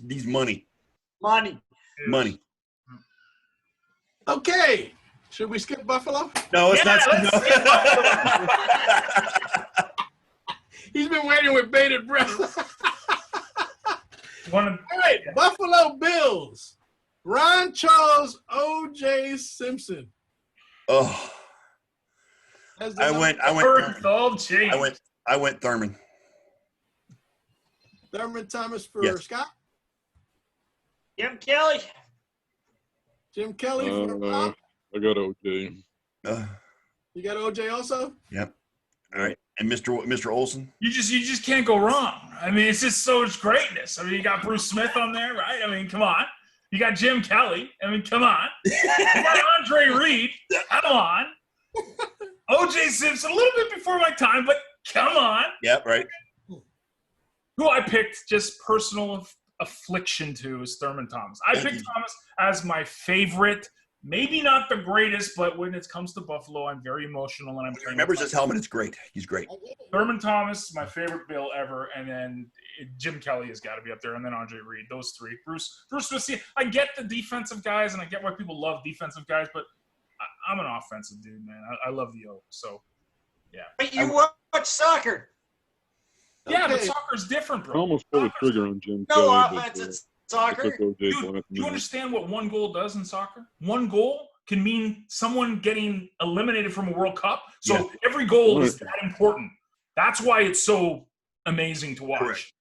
He's money. Money.
Okay. Should we skip Buffalo?
No, it's not.
He's been waiting with bated breath.
One of,
All right, Buffalo Bills. Ron Charles O.J. Simpson.
Oh,
As the
I went Thurman.
Thurman Thomas for
Yes.
Scott.
Jim Kelly.
Jim Kelly for Bob.
I got OJ.
You got O.J. also?
Yep. All right. And Mr. Olsen.
you just can't go wrong. It's just so much greatness. You got Bruce Smith on there, right? Come on. You got Jim Kelly. Come on. You got Andre Reed. Come on. O.J. Simpson, a little bit before my time, but come on.
Yep. Right.
Who I picked just personal affliction to is Thurman Thomas. I picked Thomas as my favorite Maybe not the greatest, but when it comes to Buffalo, I'm very emotional, and I'm
He remembers his helmet. It's great. He's great.
Thurman Thomas, my favorite Bill ever, and then Jim Kelly has got to be up there, and then Andre Reed. Those three. Bruce Smith. See, I get the defensive guys, and I get why people love defensive guys, but I'm an offensive dude, man. I love the O. So, yeah.
But you watch soccer.
Yeah,
Okay.
but soccer's different,
I
bro.
almost pulled a trigger on Jim
No
Kelly, but,
offense. It's
I
soccer.
took OJ
Dude,
last
do you
minute.
understand what one goal does in soccer? One goal can mean someone getting eliminated from a World Cup. So
Yeah.
every goal is
Right.
that important. That's why it's so amazing to watch.
Correct.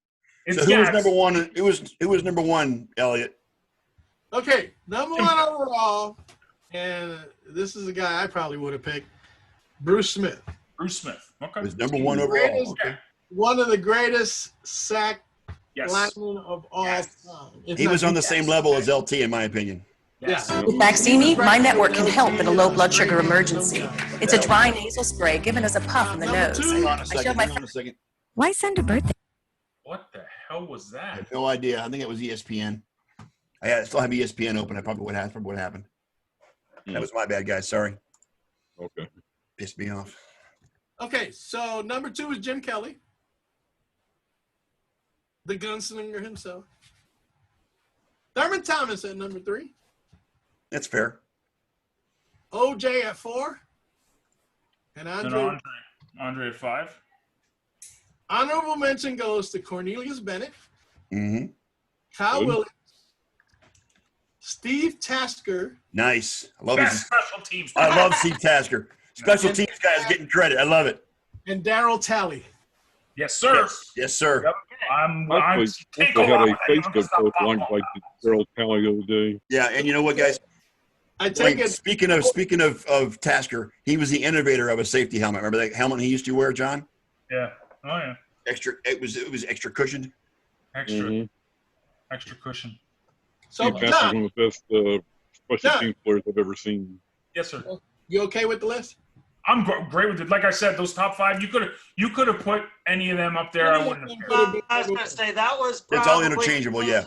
It's,
So who was
it's-
number one? Who was number one, Elliot?
Okay, number one overall, and this is a guy I probably would have picked, Bruce Smith.
Bruce Smith. Okay.
It was number one overall.
Greatest-
Okay.
One of the greatest sack
Yes.
linemen of all
Yes.
time. If
He
not
was on the
the
same
best.
level as LT, in my opinion.
Yes.
Yeah.
With Baqsimi, my network can help in a low blood sugar emergency. It's a dry nasal spray given as a puff in the
Number
nose.
two.
Hang on a
I
second.
showed my
Hang on a second.
Why send a birthday?
What the hell was
I
that?
have no idea. I think it was ESPN. I still have ESPN open. I probably what happened. That was my bad, guys. Sorry.
Okay.
Pissed me off.
Okay, so number two is Jim Kelly, the gunslinger himself. Thurman Thomas at number three.
That's fair.
OJ at four. And
And Andre at 5.
honorable mention goes to Cornelius Bennett,
Mm-hmm.
Kyle
Good.
Williams, Steve Tasker,
Nice. I love
Best
his.
special teams.
I love Steve Tasker. Special teams guys getting credit. I love it.
and Darryl Talley.
Yes, sir.
Yes, sir.
Yep. I'm
I
can't go
had
wrong
a
with anyone.
Facebook
Stop
post
following
like
that.
Daryl Talley the other day.
Yeah, and you know what, guys?
I take it.
Speaking of Tasker, he was the innovator of a safety helmet. Remember that helmet he used to wear, John?
Yeah. Oh yeah.
Extra. It was extra cushioned.
Extra
Mhm.
extra cushion.
So,
Steve Tasker is
John,
one of the best special
John.
teams players I've ever seen.
Yes, sir.
you okay with the list?
I'm great with it. Like I said, those top 5, you could have put any of them up there. I wouldn't have cared.
I was going to say that was
It's all
probably
interchangeable,
as
yeah.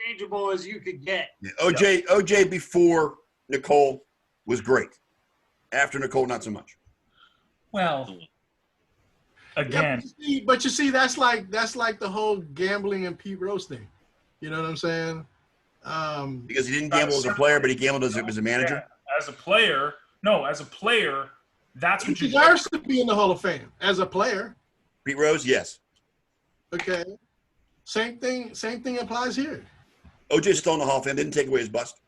interchangeable as you could get.
Yeah. OJ before Nicole was great. After Nicole, not so much.
Well,
Yeah,
again,
but you see, that's like the whole gambling and Pete Rose thing. You know what I'm saying?
Because he didn't gamble as a player, but he gambled as a manager.
yeah, as a player, that's
He
what you
deserves to be in the Hall of Fame as a player.
Pete Rose, yes.
Okay. Same thing applies here.
OJ's still in the Hall of Fame. Didn't take away his bust.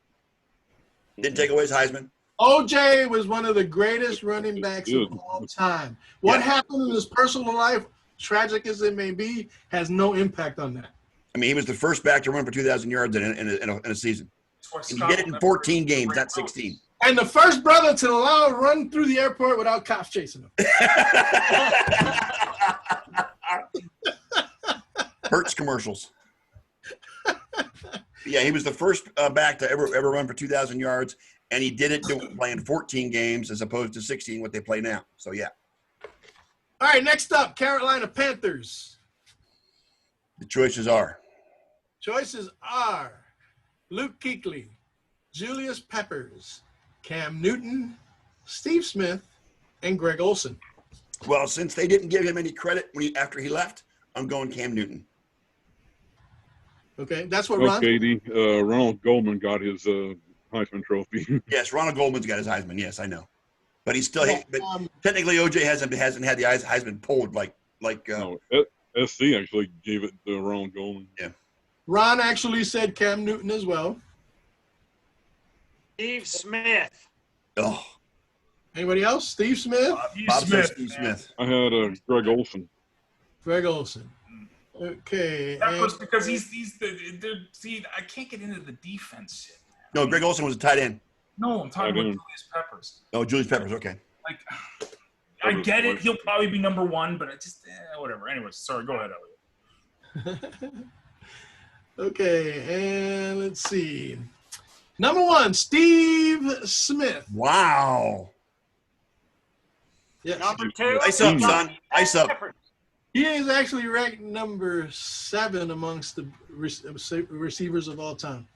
Didn't take away his Heisman.
OJ was one of the greatest running backs of all time. What
Yeah.
happened in his personal life, tragic as it may be, has no impact on that.
I mean, he was the first back to run for 2,000 yards in a season. And he did it in 14 games, not 16.
And the first brother to allow a run through the airport without cops chasing him.
Hertz commercials. Yeah, he was the first back to ever run for 2,000 yards, and he did it playing 14 games as opposed to 16, what they play now. So, yeah,
All right, next up, Carolina Panthers.
the choices are.
Choices are Luke Kuechly, Julius Peppers, Cam Newton, Steve Smith, and Greg Olson.
Well, since they didn't give him any credit after he left, I'm going Cam Newton.
Okay, that's what Ron.
Okay, Ronald Goldman got his Heisman Trophy.
Yes, Ronald Goldman's got his Heisman. Yes, I know, but he's still. But
Um,
technically, OJ hasn't had the Heisman pulled like.
No, SC actually gave it to Ronald Goldman.
Ron actually said Cam Newton as well.
Steve Smith.
Oh,
Anybody else? Steve Smith,
Bob says
Smith.
Steve
man.
Smith.
I had Greg Olson.
Greg Olson. Okay.
That
and-
was because he's see, I can't get into the defense shit.
No, Greg Olson was a tight end.
No, I'm talking about
I didn't.
Julius Peppers.
Oh, Julius Peppers. Okay.
Like, I get it. He'll probably be number 1, but it just whatever. Anyways, sorry. Go ahead, Elliot.
Okay, and let's see. Number 1, Steve Smith.
Wow.
Yes.
Number 2.
Ice up, son. Ice up.
He is actually ranked number 7 amongst the receivers of all time.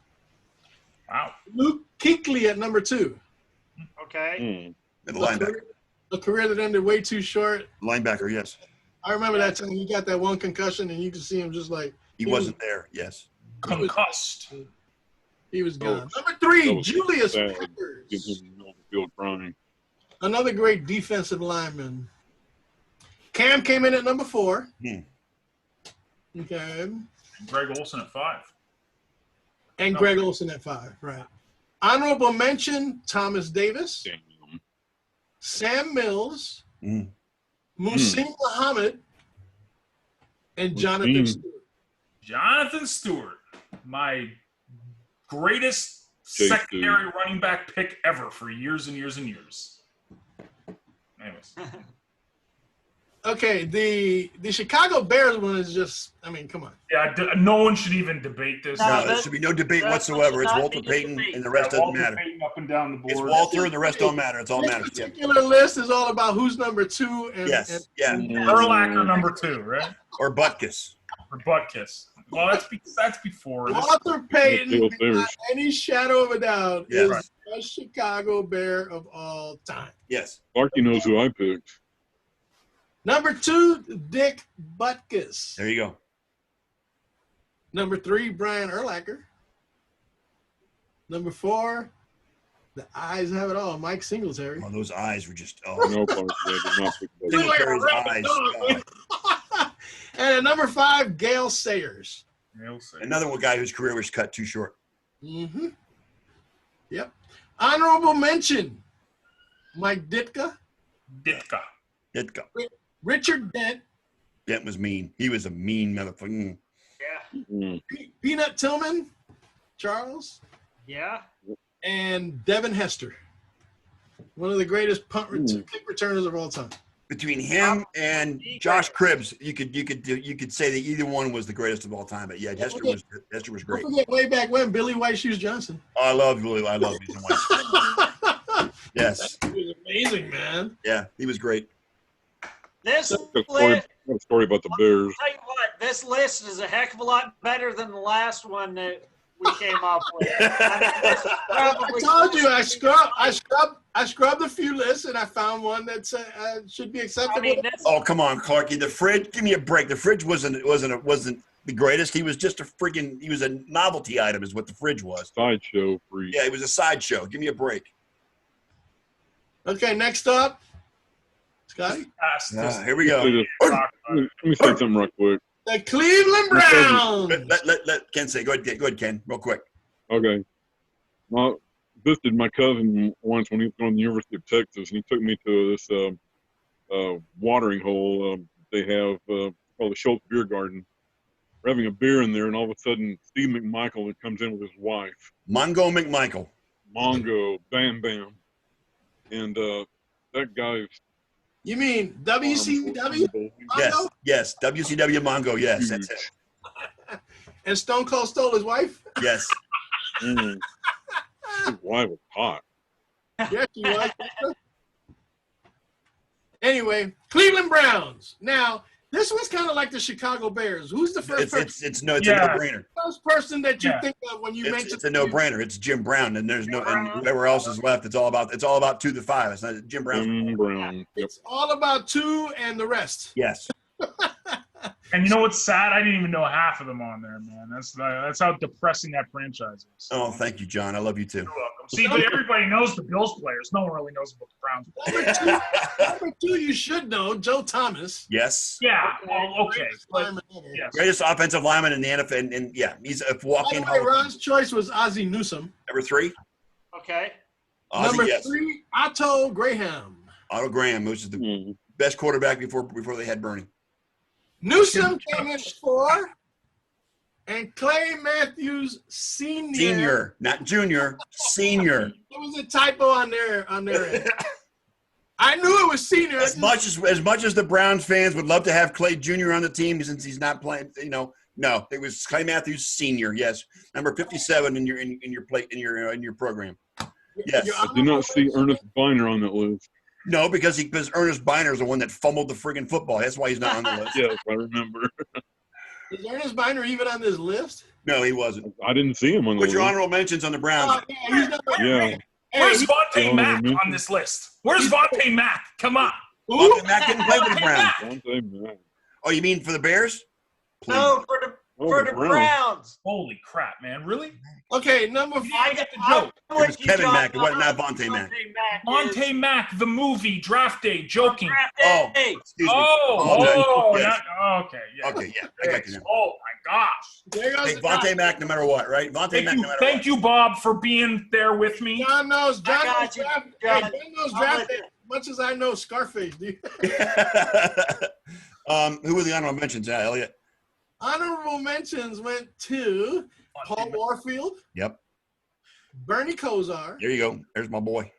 Wow.
Luke Kuechly at number 2.
Okay.
And the linebacker.
A career that ended way too short.
Linebacker, yes.
I remember that time he got that one concussion, and you could see him just like
He wasn't there, yes.
Concussed.
he was gone.
Oh,
Number 3,
was
Julius
sad.
Peppers.
Get him in the middle of the field crying.
Another great defensive lineman. Cam came in at number 4. Okay.
Greg Olson at 5.
And Greg Olson at 5, right. Honorable mention, Thomas Davis,
Damn.
Sam Mills,
Mm.
Muhsin Muhammad, and Jonathan
Muhsin.
Stewart.
Jonathan Stewart, my greatest
Chase
secondary running back pick ever for years and years and years. Anyways.
Okay, the Chicago Bears one is just, I mean, come on.
Yeah, no one should even debate this.
No,
No, there should be no debate
that
whatsoever. It's
should not
Walter
be a
Payton,
debate.
and the rest doesn't
Walter
matter.
Payton up and down the board.
It's Walter, and the rest don't matter. It's all
This
matters. Yeah.
particular list is all about who's number 2 and,
Yes, yeah.
Urlacher number 2, right?
Or Butkus.
Or Butkus. Well, that's before. This,
Walter Payton,
Bill
without
Bears.
any shadow of a doubt,
Yeah.
is
Right.
the Chicago Bear of all time.
Yes.
Clarky knows who I picked.
Number 2, Dick Butkus.
There you go.
Number 3, Brian Urlacher. Number 4, the eyes have it all, Mike Singletary.
Oh, those eyes were just, oh.
No, Clarky, I did not pick that.
Singletary's eyes. Oh.
And at number 5, Gale Sayers.
You'll see.
Another one guy whose career was cut too short.
Mm-hmm. Yep. Honorable mention, Mike Ditka,
Ditka.
Ditka.
Richard Dent,
Dent was mean. He was a mean motherfucker.
Yeah.
Mm.
Peanut Tillman, Charles,
Yeah.
and Devin Hester. One of the greatest kick returners of all time.
Between him and Josh Cribbs, you could say that either one was the greatest of all time. But yeah, Hester was
Don't
great.
forget way back when, Billy White Shoes Johnson.
Oh, I love Ethan White. Yes.
He was amazing, man.
Yeah, he was great.
This
I got a story about the Bears.
Tell you what, this list is a heck of a lot better than the last one that we came up with.
I told you I scrubbed a few lists and I found one that should be acceptable.
I mean, this,
Oh, come on, Clarky. The Fridge, give me a break. The Fridge wasn't the greatest. He was just he was a novelty item is what the Fridge was.
Sideshow freak.
Yeah, it was a sideshow. Give me a break.
Okay, next up, Scotty.
Here we go.
Let me say something real quick.
The Cleveland Browns.
Let Ken say. Go ahead, Ken, real quick.
Okay. Well, visited my cousin once when he was going to the University of Texas, and he took me to this watering hole they have called the Schultz Beer Garden. We're having a beer in there, and all of a sudden, Steve McMichael comes in with his wife.
Mongo McMichael.
Mongo, Bam Bam. And that guy's
You mean WCW?
Yes. WCW Mongo. Yes, that's it.
And Stone Cold stole his wife?
Yes.
his wife was hot.
Yes, she was. Anyway, Cleveland Browns. Now, this was kind of like the Chicago Bears. Who's the first person?
It's a no-brainer.
First person that you
Yeah.
think of when you mention
It's a no-brainer. It's Jim Brown, and there's no and whoever else is left. It's all about 2 to 5. It's not Jim Brown.
Jim Brown. Yep.
It's all about 2 and the rest.
Yes.
And you know what's sad? I didn't even know half of them on there, man. That's how depressing that franchise is.
Oh, thank you, John. I love you too.
You're welcome. See, but everybody knows the Bills players. No one really knows about the Browns.
Number 2, you should know, Joe Thomas.
Yes.
Yeah, well, okay. But, yes.
Greatest offensive lineman in the NFL, and yeah, he's a
By
walking.
the way, Ron's choice was Ozzie Newsome.
Number 3.
okay.
Ozzie,
Number
yes.
3, Otto Graham.
Otto Graham, which is the best quarterback before they had Bernie.
Newsome came in at 4. And Clay Matthews Sr.
Senior, not junior. Senior.
There was a typo on their end. I knew it was senior.
As much as the Browns fans would love to have Clay Jr. on the team since he's not playing, no, it was Clay Matthews Sr. Yes, number 57 in your program. Yes.
I did not see Ernest Biner on that list.
No, because Ernest Biner is the one that fumbled the friggin' football. That's why he's not on the list.
Yes, I remember.
Is Ernest Biner even on this list?
No, he wasn't.
I didn't see him on the
Put your
list.
honorable mentions on the Browns.
Oh, yeah, he's not.
Yeah.
Where's
Hey,
Vontae Mack
mention.
on this list? Where's Vontae Mack? Come on.
Vontae Mack didn't play for the
Vontae
Browns.
Mack.
Vontae Mack.
Oh, you mean for the Bears? Please.
No, for the Browns.
Holy crap, man! Really?
Okay, number
I
five.
get
It was Kevin Mack. It wasn't not Vontae Mack.
Vontae Mack, the movie, Draft Day, joking.
Oh,
Hey,
excuse me.
Oh,
Yes.
okay, yeah.
Okay, yeah. I got you now.
Oh my gosh!
There goes
Hey,
the
Vontae
guy.
Mack, no matter what, right? Vontae Mack, no matter
Thank you, Bob, for being there with me.
John knows. John
I got
knows
you,
draft.
John.
Hey, John knows
I'm
draft
with
day
you.
as much as I know Scarface, dude.
what. Who were the honorable mentions, Elliot?
Honorable mentions went to Paul Warfield,
Yep.
Bernie Kosar,
There you go. There's my boy.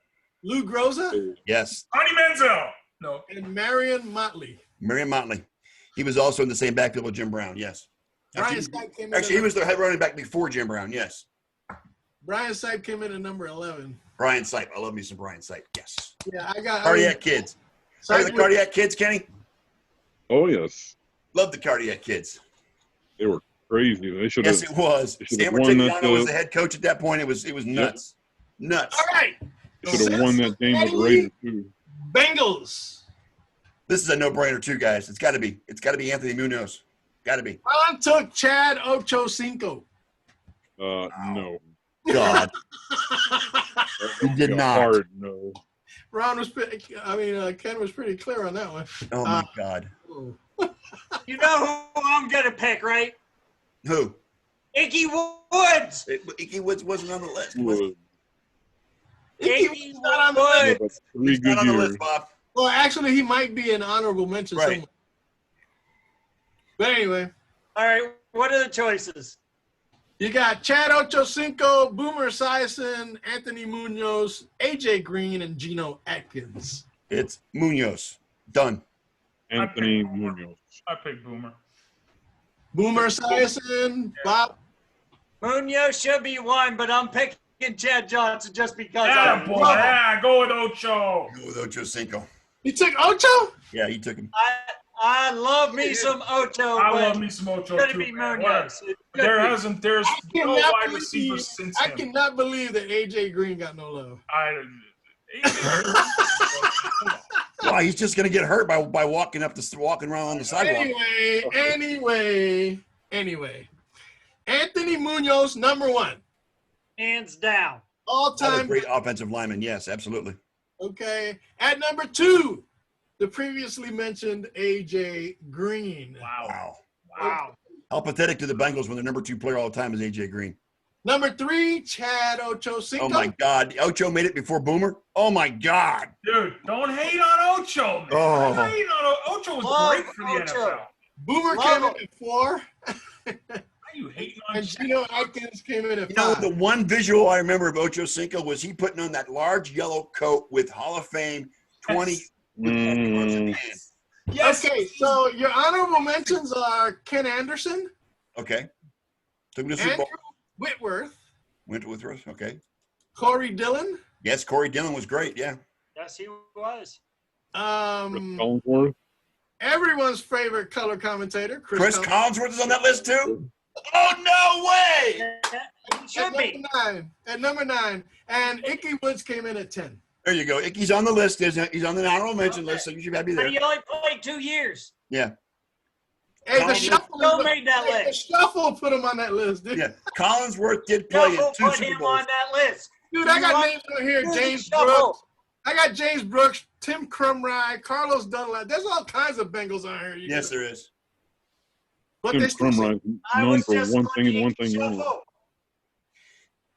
Lou Groza,
Yes.
Ronnie Manziel. No.
and Marion Motley.
Marion Motley. He was also in the same backfield with Jim Brown. Yes.
Brian Sipe came in.
Actually, he was the head running back before Jim Brown. Yes.
Brian Sipe came in at number 11.
Brian Sipe. I love me some Brian Sipe. Yes.
Yeah, I got
Cardiac Kids. Remember the Cardiac Kids, Kenny?
Oh, yes.
Love the Cardiac Kids.
They were crazy. They should have.
Yes, it was.
They should have
Stan
won that,
Martigliano was the head coach at that point. It was nuts. Nuts.
All right.
should have won that game with the Raiders, too.
Bengals.
This is a no-brainer too, guys. It's got to be. It's got to be Anthony Munoz. Got to be.
Ron took Chad Ochocinco.
No.
God. He did
Yeah,
not.
Hard no.
Ron was, Ken was pretty clear on that one.
Oh my God.
you know who I'm gonna pick, right?
Who?
Icky Woods.
Icky Woods wasn't on the list. Was he?
Wood.
Icky
not on the
Yeah,
Woods.
but 3
He's
good
not on the
years.
list, Bob.
Well, actually, he might be an honorable mention
Right.
somewhere. But anyway,
All right, what are the choices?
you got Chad Ochocinco, Boomer Esiason, Anthony Munoz, AJ Green, and Geno Atkins.
It's Munoz. Done.
Anthony Munoz.
I picked Boomer.
Boomer Esiason, Bob.
Munoz should be one, but I'm picking Chad Johnson just because
Yeah,
I
boy.
love him.
Yeah, go with Ocho.
Go with Ocho Cinco.
You took Ocho?
Yeah, he took him.
I love me some Ocho,
I
but
love me some Ocho
it's gonna
too,
be
man.
Munoz. It should
There's
I
no
cannot
wide
believe-
receiver since
I
him.
cannot believe that AJ Green got no love.
Why? He's just gonna get hurt by walking around on the sidewalk.
Anyway. Anthony Munoz, number one.
hands down.
All
What a
time.
great offensive lineman. Yes, absolutely.
Okay. At number two, the previously mentioned AJ Green.
Wow.
Wow.
Wow.
How pathetic to the Bengals when their number 2 player all the time is AJ Green.
Number three, Chad Ochocinco.
Oh my God. Ocho made it before Boomer. Oh my God.
Dude, don't hate on Ocho, man.
Oh.
Don't hate on Ocho was
Love
great for the
Ocho.
NFL.
Boomer
Love
came in
him.
at 4,
Why are you hating on
and
Chad?
Geno Atkins came in at
You know,
5.
the one visual I remember of Ocho Cinco was he putting on that large yellow coat with Hall of Fame 20
Mm.
Yes.
Okay, so your honorable mentions are Ken Anderson,
Okay. Took him to the Super
Andrew
Bowl.
Whitworth,
Went with us. Okay.
Corey Dillon,
Yes, Corey Dillon was great. Yeah.
Yes, he was.
Collinsworth.
everyone's favorite color commentator,
Chris
Collinsworth.
Collinsworth is on that list too? Oh, no way.
He should be.
At number 9. And Icky Woods came in at 10.
There you go. Icky's on the list. He's on the honorable mention list, so you should be
But
there.
he only played 2 years.
Yeah.
Hey, the
Collinsworth
shuffle,
still made that
the
list.
shuffle put him on that list, dude.
Yeah. Collinsworth did play in
Shuffle
2
put
Super
him
Bowls.
on that list.
Dude, I
You
got
want-
names on here.
Who's
James
Shuffle?
Brooks. I got James Brooks, Tim Crumry, Carlos Dunlap. There's all kinds of Bengals on here.
Yes, there is.
But
Tim
they still say,
Crumry
I
known
was
for
just
one thing and
looking
one
at
thing only.
Shuffle.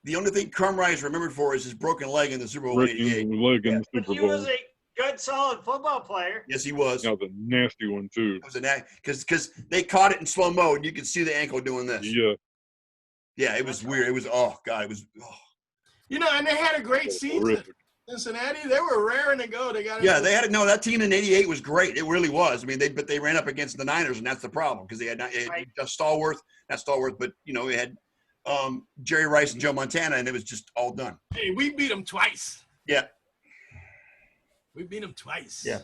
The only thing Crumry is remembered for is his broken leg in the Super Bowl
Breaking
'88.
the leg in the
But
Super
he
Bowl.
was a good, solid football player.
Yes, he was.
That was a nasty one, too.
It was an because they caught it in slow mo and you could see the ankle doing this.
Yeah.
Yeah, it was weird. It was God. It was. Oh.
and they had a great season.
Horrific.
Cincinnati, they were raring to go. They got
Yeah, they had no. That team in '88 was great. It really was. I mean, they ran up against the Niners, and that's the problem because they had
Right.
just Stallworth, not Stallworth, but they had Jerry Rice and Joe Montana, and it was just all done.
Hey, we beat them twice.
Yeah.
We beat them twice.
Yeah.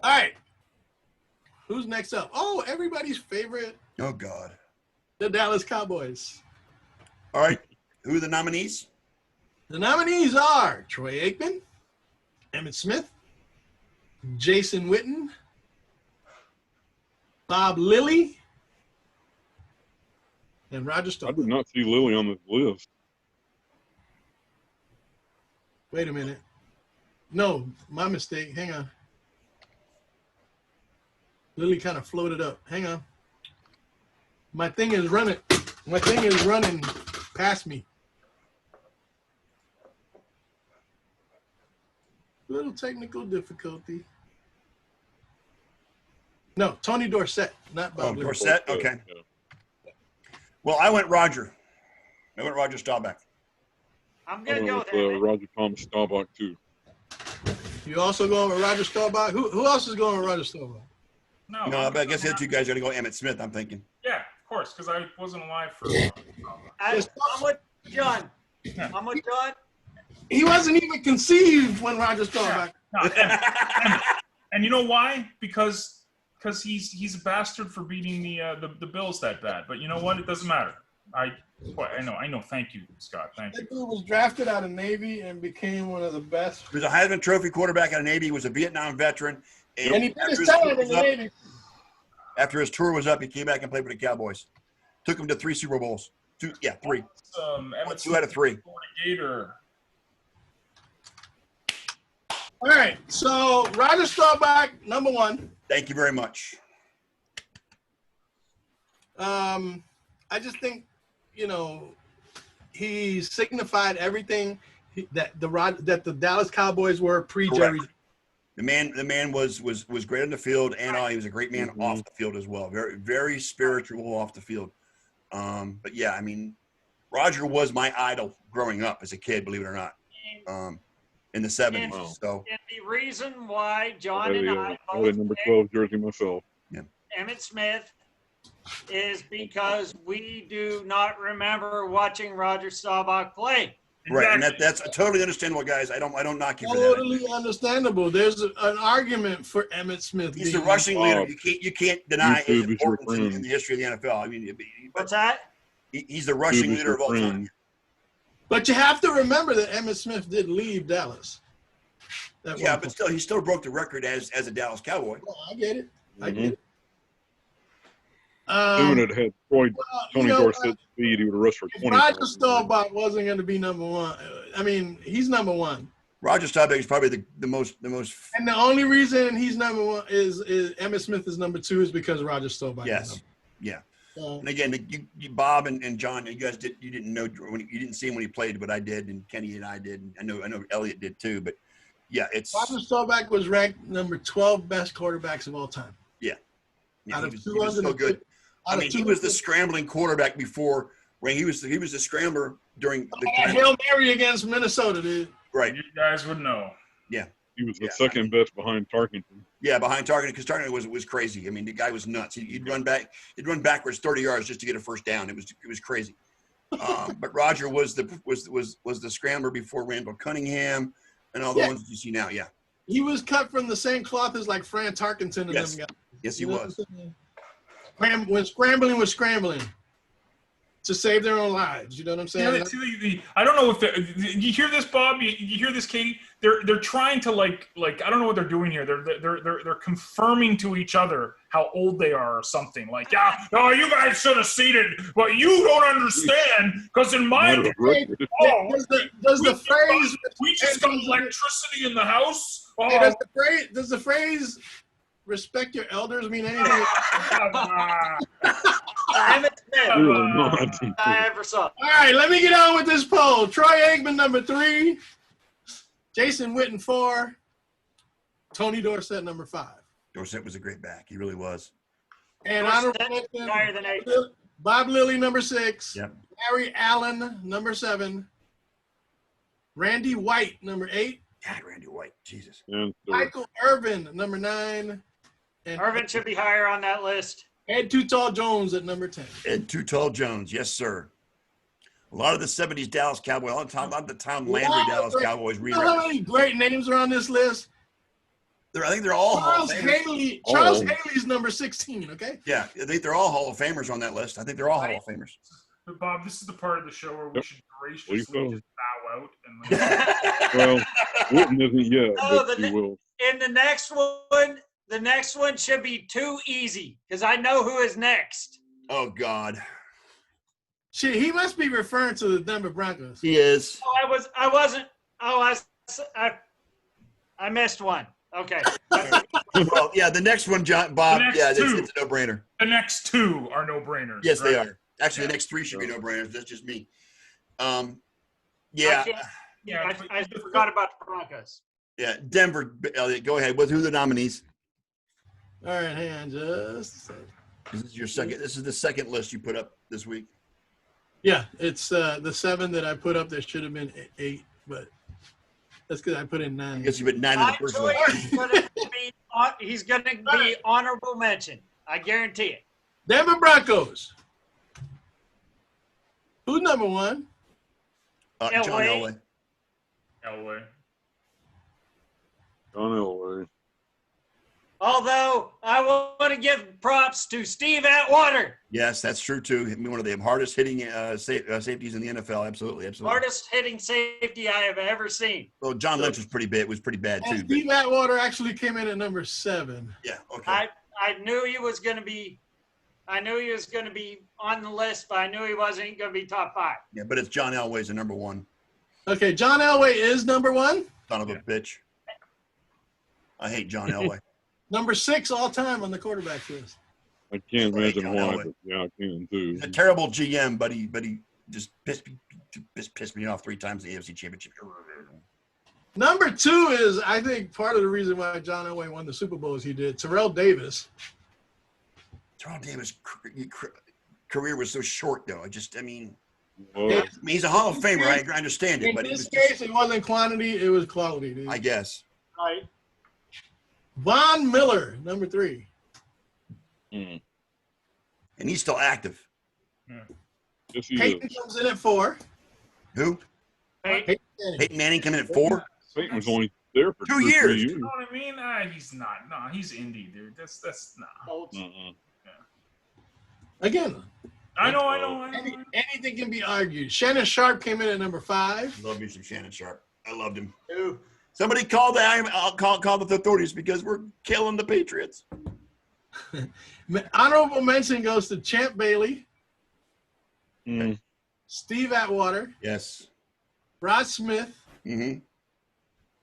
All right. Who's next up? Oh, everybody's favorite
Oh, God.
The Dallas Cowboys.
All right. Who are the nominees?
The nominees are Troy Aikman, Emmitt Smith, Jason Witten, Bob Lilly, and Roger
I
Staubach.
did not see Lily on this list.
Wait a minute. No, my mistake. Hang on. Lily kind of floated up. Hang on. My thing is running. My thing is running past me. Little technical difficulty. No, Tony Dorsett, not Bob Lilly.
Dorsett? Okay.
Yeah.
Well, I went Roger. I went Roger Staubach.
I'm
I
going to
went
go
with
there.
Roger Thomas Staubach too.
You also going with Roger Staubach? Who else is going with Roger Staubach?
No,
No, but I guess the other two guys are going to go Emmitt Smith, I'm thinking.
Yeah, of course, because I wasn't alive for.
I'm with John. I'm with John.
He wasn't even conceived when Roger Staubach.
No, and you know why? Because he's a bastard for beating the Bills that bad. But you know what? It doesn't matter. I know. Thank you, Scott. Thank you.
That dude was drafted out of Navy and became one of the best.
He was a Heisman Trophy quarterback out of Navy. He was a Vietnam veteran.
And he did
after
his time in
was
the
up-
Navy.
After his tour was up, he came back and played with the Cowboys. Took him to 3 Super Bowls. 3.
Emmitt
2 out of 3.
Gator.
All right, so Roger Staubach, number one.
Thank you very much.
I just think, he signified everything that the Dallas Cowboys were pre-Jerry.
Correct. The man was great on the field, and he was a great man off the field as well. Very, very spiritual off the field. But yeah, I mean, Roger was my idol growing up as a kid, believe it or not, in the 70s.
And-
So
And the reason why John
I
and
had
I
a
both
number
picked
12 jersey myself.
Emmitt Smith is because we do not remember watching Roger Staubach play.
right, and
Exactly.
that's totally understandable, guys. I don't knock you for that.
Totally understandable. There's an argument for Emmitt Smith.
He's the
being-
rushing leader. You can't deny his
YouTube is your
importance in
friend.
the history of the NFL. I mean,
What's that?
he's the rushing
YouTube is
leader
your
of all time.
friend.
But you have to remember that Emmitt Smith did leave Dallas. At
Yeah,
one
but
point.
still, he still broke the record as a Dallas Cowboy.
Oh, I get it. I
Mhm.
get it.
Doing it had Tony
you know,
Dorsett's speed, he would have rushed for
if
20.
Roger Staubach wasn't going to be number one, I mean, he's number one.
Roger Staubach is probably the most.
And the only reason he's number one is Emmitt Smith is number two is because Roger Staubach.
Yes, yeah.
So,
And again, you Bob and John, you guys didn't know you didn't see him when he played, but I did, and Kenny and I did. And I know Elliot did too. But yeah, it's
Roger Staubach was ranked number 12 best quarterbacks of all time.
yeah,
Out
he
of
was so good. I mean, he was the scrambling quarterback before when he was the scrambler during the
That
time.
Hail Mary against Minnesota, dude.
Right.
You guys would know.
He was the
Yeah,
second best behind Tarkenton.
Yeah, behind Targeton, because Targeton was crazy. I mean, the guy was nuts. He'd run backwards 30 yards just to get a first down. It was crazy. But Roger was the scrambler before Randall Cunningham and all the ones that you see now. Yeah,
He was cut from the same cloth as like Fran Tarkenton and
Yes.
them guys.
yes, he
You know
was.
what I'm saying? When scrambling was scrambling to save their own lives. You know what I'm saying?
I don't know if you hear this, Bob. You hear this, Katie? They're trying to like I don't know what they're doing here. They're confirming to each other how old they are or something. Like, yeah, no, you guys should have seated, but you don't understand because in my
Matter of record.
Does the phrase
we just got electricity in the house. Oh,
hey, does the phrase respect your elders mean anything?
Emmitt Smith,
Really not.
I ever saw.
All right, let me get on with this poll. Troy Aikman, number 3. Jason Witten, 4. Tony Dorsett, number 5.
Dorsett was a great back. He really was.
And
Dorsett
honorable
is higher than Aikman.
mention, Bob Lilly, number 6.
Yep.
Larry Allen, number 7. Randy White, number 8.
God, Randy White, Jesus.
And
Michael Irvin, number 9. And
Irvin should be higher on that list.
Ed Too Tall Jones at number 10.
Ed Too Tall Jones, yes, sir. A lot of the 70s Dallas Cowboys, a lot of the Tom Landry Dallas Cowboys
You know how many great names are on this list?
I think they're all Hall of Famers.
Charles Haley's number 16, okay?
Yeah, I think they're all Hall of Famers on that list. I think they're all Hall of Famers.
But Bob, this is the part of the show where we should graciously just bow out.
Well, Witten isn't yet,
Oh,
but he will.
In the next one should be too easy because I know who is next.
Oh, God.
Shit, he must be referring to the Denver Broncos.
He is.
Oh, I wasn't. Oh, I missed one. Okay.
Well, yeah, the next one, Bob, it's a no-brainer.
The next two are no-brainers.
Yes, they are. Actually, the next three should be no-brainers. That's just me. Yeah.
I forgot about the Broncos.
Yeah, Denver. Elliot, go ahead. Who are the nominees?
All right, hang on just a second.
This is the second list you put up this week.
Yeah, it's the 7 that I put up. There should have been 8, but that's because I put in 9.
I guess you put 9 in the first one.
He's going to be honorable mention. I guarantee it.
Denver Broncos. Who's number 1?
John Elway.
John Elway.
Although I want to give props to Steve Atwater.
Yes, that's true too. One of the hardest hitting safeties in the NFL. Absolutely.
Hardest hitting safety I have ever seen.
Well, John Lynch was pretty bad. Was pretty bad too.
Steve Atwater actually came in at number 7.
Yeah. Okay.
I knew he was going to be. I knew he was going to be on the list, but I knew he wasn't going to be top 5.
Yeah, but it's John Elway's the number 1.
Okay, John Elway is number 1.
Son of a bitch. I hate John Elway.
Number 6 all time on the quarterback list.
I can't imagine why, but yeah, I can too.
He's a terrible GM, but he just pissed me off 3 times in the AFC Championship.
Number 2 is, I think, part of the reason why John Elway won the Super Bowl as he did. Terrell Davis.
Terrell Davis' career was so short, though.
Well,
he's a Hall of Famer. I understand it,
in
but
this case, it wasn't quantity; it was quality. Dude.
I guess.
Right.
Von Miller, number 3.
And he's still active.
yes, he
Peyton
is.
comes in at 4.
Who?
Hey,
Peyton Manning coming at 4?
Peyton was only there for
2
2 or 3
years.
years.
You know what I mean? He's not. No, he's indie, dude. That's not.
Again,
I know.
anything can be argued. Shannon Sharp came in at number 5.
Love me some Shannon Sharp. I loved him.
Ooh.
Somebody call the authorities because we're killing the Patriots.
Honorable mention goes to Champ Bailey,
Mm.
Steve Atwater,
Yes.
Rod Smith,
Mm-hmm.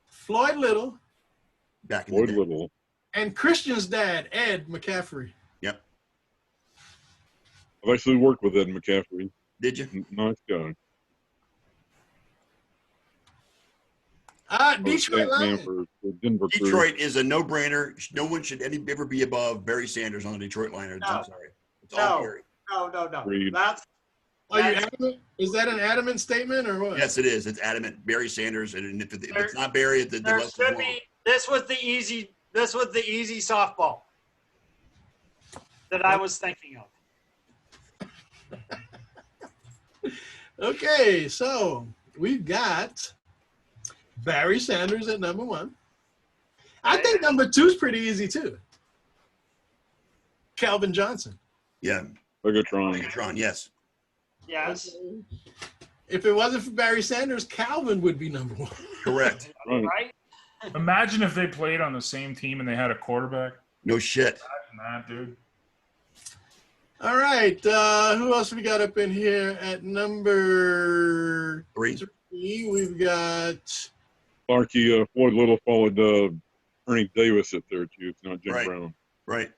Floyd Little,
Back in
Floyd
the day.
Little.
and Christian's dad, Ed McCaffrey.
Yep.
I've actually worked with Ed McCaffrey.
Did you?
Nice guy.
Detroit Lions.
For the Denver Crew.
Detroit is a no-brainer. No one should ever be above Barry Sanders on the Detroit Lions. I'm sorry. It's all Barry.
No.
Agreed.
That's
Are you adamant? Is that an adamant statement or what?
Yes, it is. It's adamant. Barry Sanders, and if it's not Barry, the
there
left is
should
wrong.
be. This was the easy softball that I was thinking of.
Okay, so we've got Barry Sanders at number 1. I think number 2 is pretty easy too. Calvin Johnson.
Yeah.
Megatron.
Megatron, yes.
Yes.
If it wasn't for Barry Sanders, Calvin would be number 1.
Correct.
Right.
Imagine if they played on the same team and they had a quarterback.
No shit.
Imagine that, dude.
All right, who else we got up in here at number
3.
3? We've got
Clarky, Floyd Little followed Ernie Davis at Syracuse, not Jim Brown.
Right.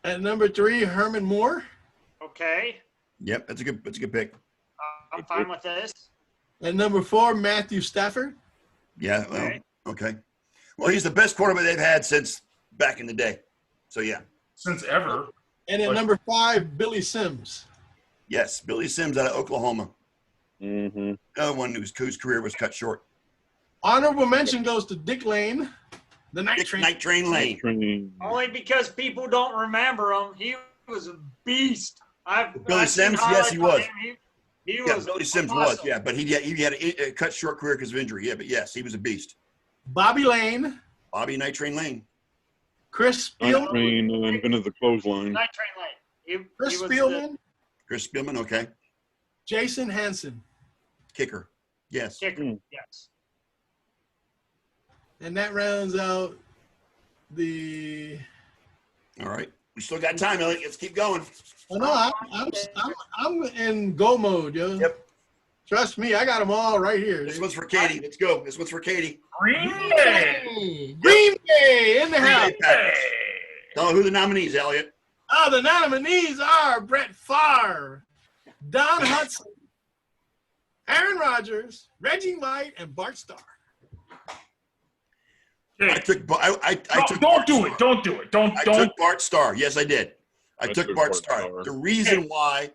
at number 3 Herman Moore.
Okay.
Yep, that's a good pick.
I'm fine with this.
At number 4 Matthew Stafford.
Yeah, well, okay. Well, he's the best quarterback they've had since back in the day. So, yeah.
Since ever.
And at number 5 Billy Sims.
Yes, Billy Sims out of Oklahoma.
Mm-hmm.
Another one whose career was cut short.
Honorable mention goes to Dick Lane, the Night Train.
Night Train Lane.
Only because people don't remember him. He was a beast.
Billy Sims? Yes, he was.
He
Yeah,
was
Billy Sims
awesome.
was, yeah. But he had a cut short career because of injury. Yeah, but yes, he was a beast.
Bobby Lane,
Bobby Night Train Lane.
Chris
Night
Spielman.
Train invented the clothesline.
Night Train Lane.
Chris
He was
Spielman.
Chris Spielman, okay.
Jason Hansen.
Kicker. Yes.
the kicker. Yes.
And that rounds out the.
All right. We still got time, Elliot. Let's keep going.
Oh, no, I'm in go mode, yo.
Yep.
Trust me, I got them all right here.
This one's for Katie. Let's go. This one's for Katie.
Green Bay.
Green Bay in the
Green
house.
Bay Packers. Tell me who the nominees, Elliot.
Oh, the nominees are Brett Favre, Don Hudson, Aaron Rodgers, Reggie White, and Bart Starr.
I took. I took.
Don't
Bart
do
Starr.
it. Don't do it. Don't.
I
Don't.
took Bart Starr. Yes, I did. I took Bart
Bart
Starr.
Starr.
The reason why.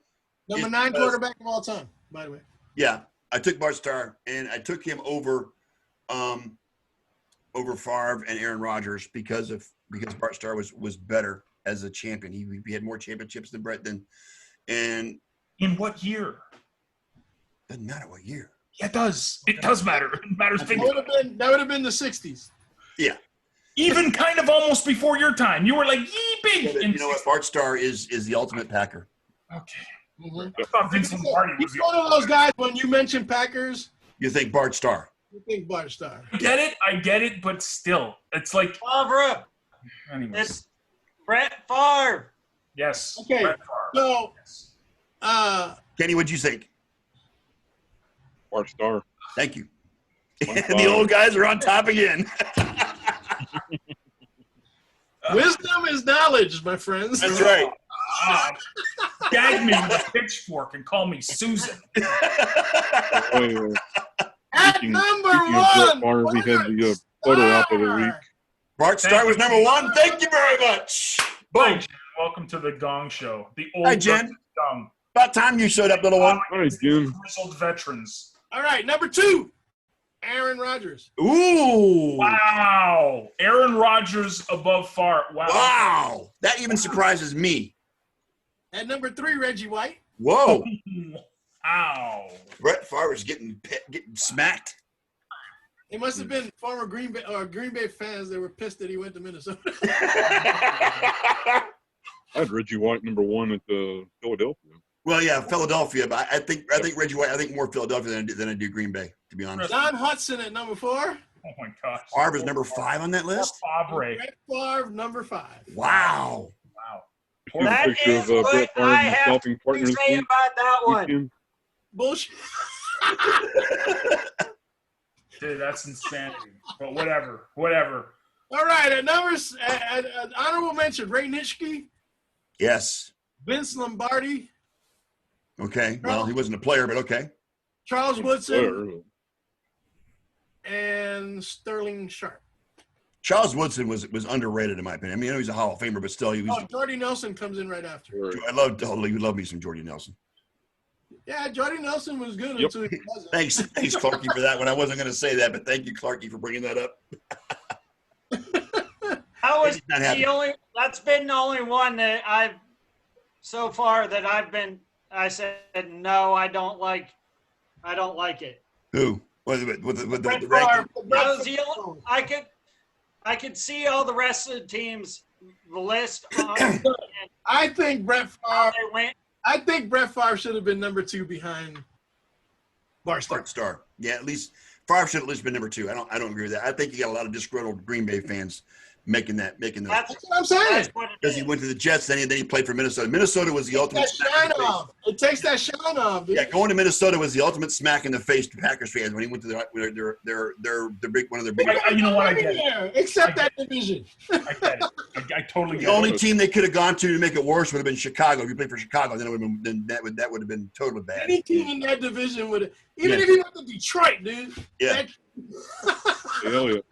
Number
is
9
because-
quarterback of all time, by the way.
Yeah, I took Bart Starr, and I took him over Favre and Aaron Rodgers because Bart Starr was better as a champion. He had more championships than Brett. And
In what year?
doesn't matter what year.
Yeah, it does. It does matter. It matters big.
That would have been the 60s.
Yeah.
Even kind of almost before your time. You were like, yee, big.
You know what? Bart Starr is the ultimate Packer.
Okay.
Mhm.
I thought Vince Lombardi was
He's
the
one of those guys, when you mention Packers,
You think Bart Starr?
you think Bart Starr.
I get it, but still. It's like,
Favre.
anyways.
It's Brett Favre.
Yes.
Okay.
Brett Favre.
So,
Yes.
Kenny, what'd you think?
Bart Starr.
Thank you.
One
And the old guys are on top again.
wisdom is knowledge, my friends.
That's right.
Gag me with a pitchfork and call me Susan.
Hey,
At
speaking
number
of Brett
1,
Favre, we had the photo op of the week.
Bart Starr was number 1. Thank you very much.
Hi,
Boom.
Jen. Welcome to the Gong Show. The old
Hi, Jen.
versus young.
About time you showed up, little one.
Hi, Jim.
Grizzled veterans.
All right, number 2, Aaron Rodgers.
Ooh.
Wow. Aaron Rodgers above Favre.
Wow. That even surprises me.
At number 3, Reggie White.
Whoa.
Wow.
Brett Favre is getting smacked.
It must have been former Green Bay fans that were pissed that he went to Minnesota.
I had Reggie White number 1 at Philadelphia.
Well, yeah, Philadelphia, but I think Reggie White. I think more Philadelphia than I do Green Bay, to be honest.
Don Hudson at number 4.
Oh, my gosh.
Favre is number 5 on that list.
Favre.
Brett Favre, number 5.
Wow.
Wow.
See the
That
picture
is
of
what
Brett Favre
I
and his
have
golfing
to
partner this
say
week.
about that one.
Weekend.
Bullshit.
Dude, that's insanity. But whatever. Whatever.
All right, at numbers, at honorable mention, Ray Nitschke,
Yes.
Vince Lombardi,
Okay. Well, he wasn't a player, but okay.
Charles Woodson,
Player.
and Sterling Sharp.
Charles Woodson was underrated in my opinion. I mean, I know he's a Hall of Famer, but still, he was.
Oh, Jordy Nelson comes in right after.
Right.
I love me some Jordy Nelson.
Yeah, Jordy Nelson was good
Yep.
until he wasn't.
Thanks, Clarky, for that one. I wasn't going to say that, but thank you, Clarky, for bringing that up.
That was
He's not happy.
that's been the only one that I've so far that I said no, I don't like it.
Who? With the
Brett
ranking?
Favre.
That was the only, I could see all the rest of the teams, the list on and
I think Brett
how
Favre.
they went.
I think Brett Favre should have been number 2 behind Bart Starr.
Bart Starr. Yeah, at least Favre should at least been number 2. I don't agree with that. I think you got a lot of disgruntled Green Bay fans making those.
That's
That's what I'm saying.
that's what it
Because he
is.
went to the Jets, then he played for Minnesota. Minnesota was the ultimate
That
smack in
shine
the face.
off. It takes that shine off, dude.
Yeah, going to Minnesota was the ultimate smack in the face to Packers fans when he went to their big one of their big.
You know what? I get it.
There, except that division.
I get it. I totally
The
get
only
it.
team they could have gone to make it worse would have been Chicago. If you played for Chicago, then it would have been that would have been totally bad.
Any team in that division would have, even
Yeah.
if he went to Detroit, dude.
Yeah.
Hey, Elliot.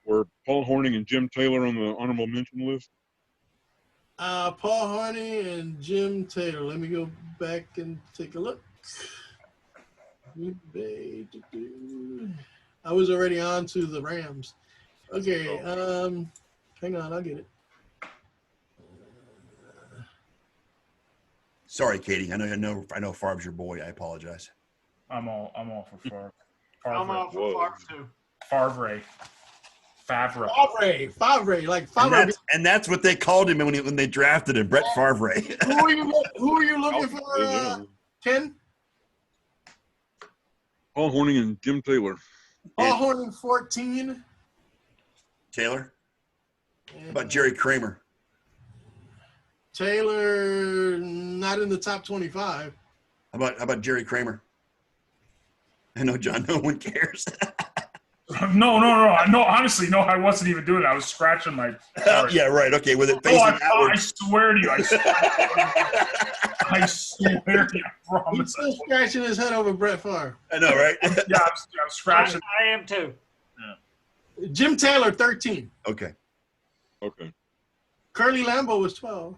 Were Paul Hornung and Jim Taylor on the honorable mention list?
Paul Harney and Jim Taylor. Let me go back and take a look. I was already on to the Rams. Okay, hang on, I'll get it.
Sorry, Katie. I know Favre's your boy. I apologize.
I'm all for Favre.
I'm all for
Whoa.
Favre too.
Favre. Favre.
Favre, like Favre.
And that's what they called him when they drafted him, Brett Favre.
Who are you looking for, Ken?
Paul Hornung and Jim Taylor.
Paul Hornung, 14.
Taylor? How about Jerry Kramer?
Taylor, not in the top 25.
How about Jerry Kramer? I know, John, no one cares.
No. I know, honestly, no, I wasn't even doing it. I was scratching my.
Yeah, right. Okay, with it
No,
facing
I
outwards.
swear to you. I swear to you. I
He's
promise.
still scratching his head over Brett Favre.
I know, right?
Yeah, I'm scratching.
I am too.
Jim Taylor, 13.
Okay.
Okay.
Curly Lambeau was 12.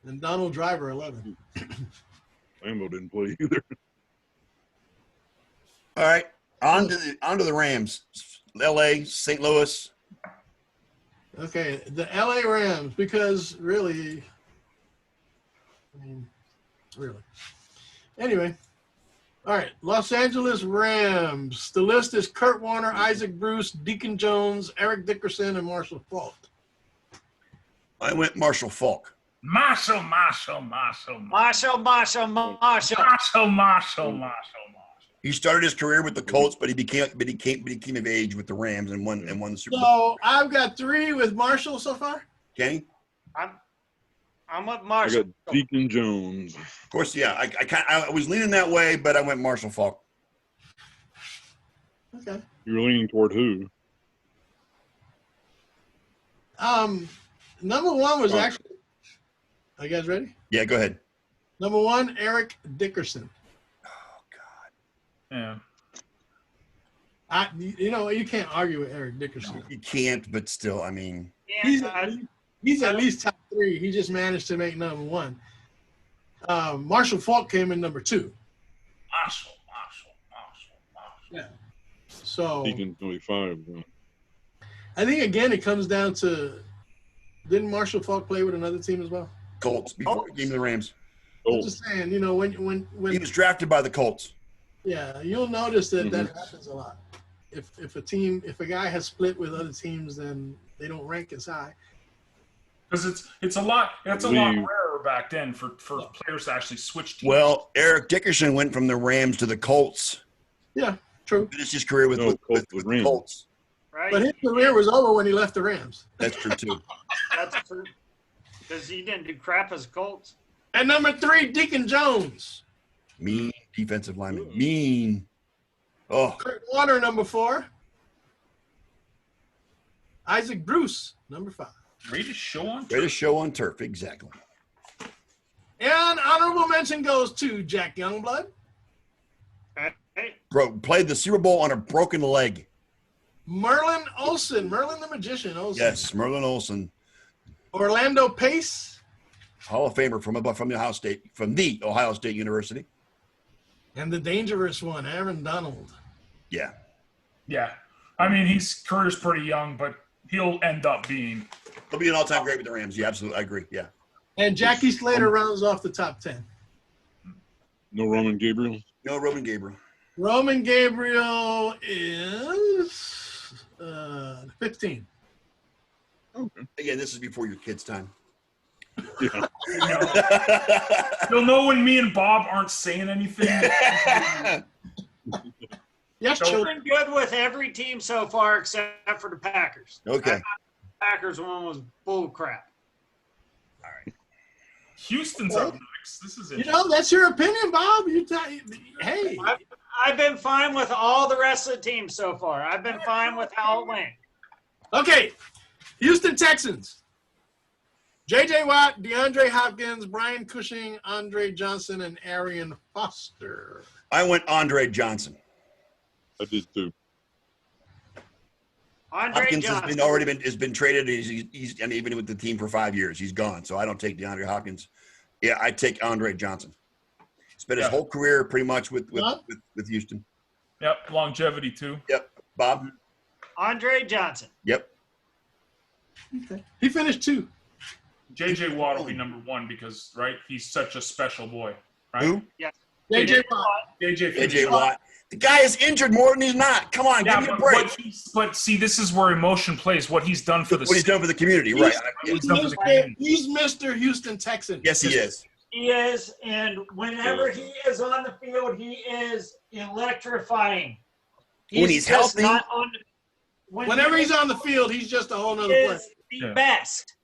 And Donald Driver, 11.
Lambeau didn't play either.
All right. On to the Rams. L.A., St. Louis.
Okay, the LA Rams, because really. Anyway. All right, Los Angeles Rams. The list is Kurt Warner, Isaac Bruce, Deacon Jones, Eric Dickerson, and Marshall Faulk.
I went Marshall Faulk.
Marshall.
He started his career with the Colts, but he became of age with the Rams and won the Super Bowl.
So I've got 3 with Marshall so far.
Kenny?
I'm with
I
Marshall.
got Deacon Jones.
Of course, yeah. I was leaning that way, but I went Marshall Faulk.
Okay.
You're leaning toward who?
Number 1 was actually. Are you guys ready?
Yeah, go ahead.
Number 1, Eric Dickerson.
Yeah.
You can't argue with Eric Dickerson.
You can't, but still, I mean.
He's at least top 3. He just managed to make number 1. Marshall Faulk came in number 2.
Marshall.
Yeah. So
Deacon 25.
I think again it comes down to, didn't Marshall Faulk play with another team as well?
Colts before he came to the Rams.
I'm just saying, when
He was drafted by the Colts.
yeah, you'll notice that happens a lot. If a guy has split with other teams, then they don't rank as high.
Because it's a lot rarer back then for players to actually switch teams.
Well, Eric Dickerson went from the Rams to the Colts.
Yeah, true.
Finished his career with the Colts.
Right?
But his career was over when he left the Rams.
That's true too.
That's true. Because he didn't do crap as Colts.
And number 3, Deacon Jones.
Mean defensive lineman. Mean. Oh.
Kurt Warner, number 4. Isaac Bruce, number 5.
Greatest show on turf.
Greatest show on turf, exactly.
And honorable mention goes to Jack Youngblood,
Hey,
Played the Super Bowl on a broken leg.
Merlin Olsen, Merlin the Magician Olsen.
Yes, Merlin Olsen,
Orlando Pace,
Hall of Famer from the Ohio State University.
and the dangerous one, Aaron Donald.
Yeah.
Yeah. I mean, his career's pretty young, but he'll end up being.
He'll be an all-time great with the Rams. Yeah, absolutely. I agree. Yeah.
And Jackie Slater rounds off the top 10.
No Roman Gabriel?
No Roman Gabriel.
Roman Gabriel is 15.
Okay.
Again, this is before your kids' time.
Yeah.
You'll know when me and Bob aren't saying anything.
Yes,
I've
children.
been good with every team so far except for the Packers.
Okay.
Packers one was bull crap.
Houston's up next. This is it.
That's your opinion, Bob. Hey.
I've been fine with all the rest of the teams so far. I've been fine with how it went.
Okay. Houston Texans. J.J. Watt, DeAndre Hopkins, Brian Cushing, Andre Johnson, and Arian Foster.
I went Andre Johnson.
I did too.
Andre
Hopkins
Johnson.
has been traded. He's even with the team for 5 years. He's gone. So I don't take DeAndre Hopkins. Yeah, I take Andre Johnson. Spent his whole career pretty much with Houston.
Yep, longevity too.
Yep. Bob?
Andre Johnson.
Yep.
Okay. He finished 2.
J.J. Watt will be number 1 because, right, he's such a special boy. Right?
Who?
Yes.
J.J. Watt.
J.J. Watt. The guy is injured more than he's not. Come on, give me a break.
But see, this is where emotion plays. What he's done for the
What he's done for the community, right?
He's Mr. Houston Texan.
Yes, he is.
He is, and whenever he is on the field, he is electrifying.
When he's
just
healthy.
not on
Whenever he's on the field, he's just a whole nother
he
player.
is the best.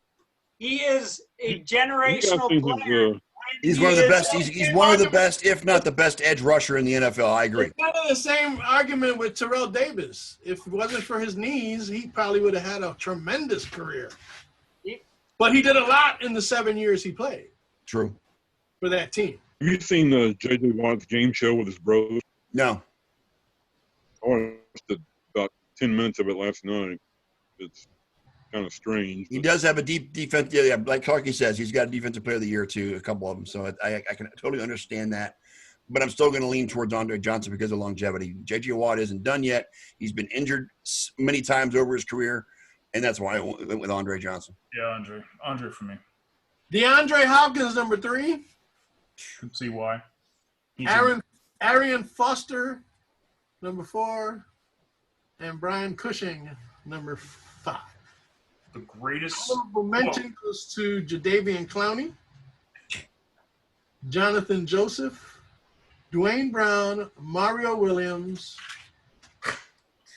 He is a generational player.
He's one of the best. He's one of the best, if not the best, edge rusher in the NFL. I agree.
It's kind of the same argument with Terrell Davis. If it wasn't for his knees, he probably would have had a tremendous career. But he did a lot in the 7 years he played.
True.
For that team.
Have you seen J.J. Watt's game show with his brother?
No.
I watched about 10 minutes of it last night. It's kind of strange.
He does have a deep defense. Yeah, like Clarky says, he's got a defensive player of the year too, a couple of them. So I can totally understand that. But I'm still going to lean towards Andre Johnson because of longevity. J.J. Watt isn't done yet. He's been injured many times over his career, and that's why I went with Andre Johnson.
Yeah, Andre for me.
DeAndre Hopkins, number 3.
Can see why.
Arian Foster, number 4. And Brian Cushing, number 5.
The greatest.
Honorable mention goes to Jadeveon Clowney, Jonathan Joseph, Dwayne Brown, Mario Williams,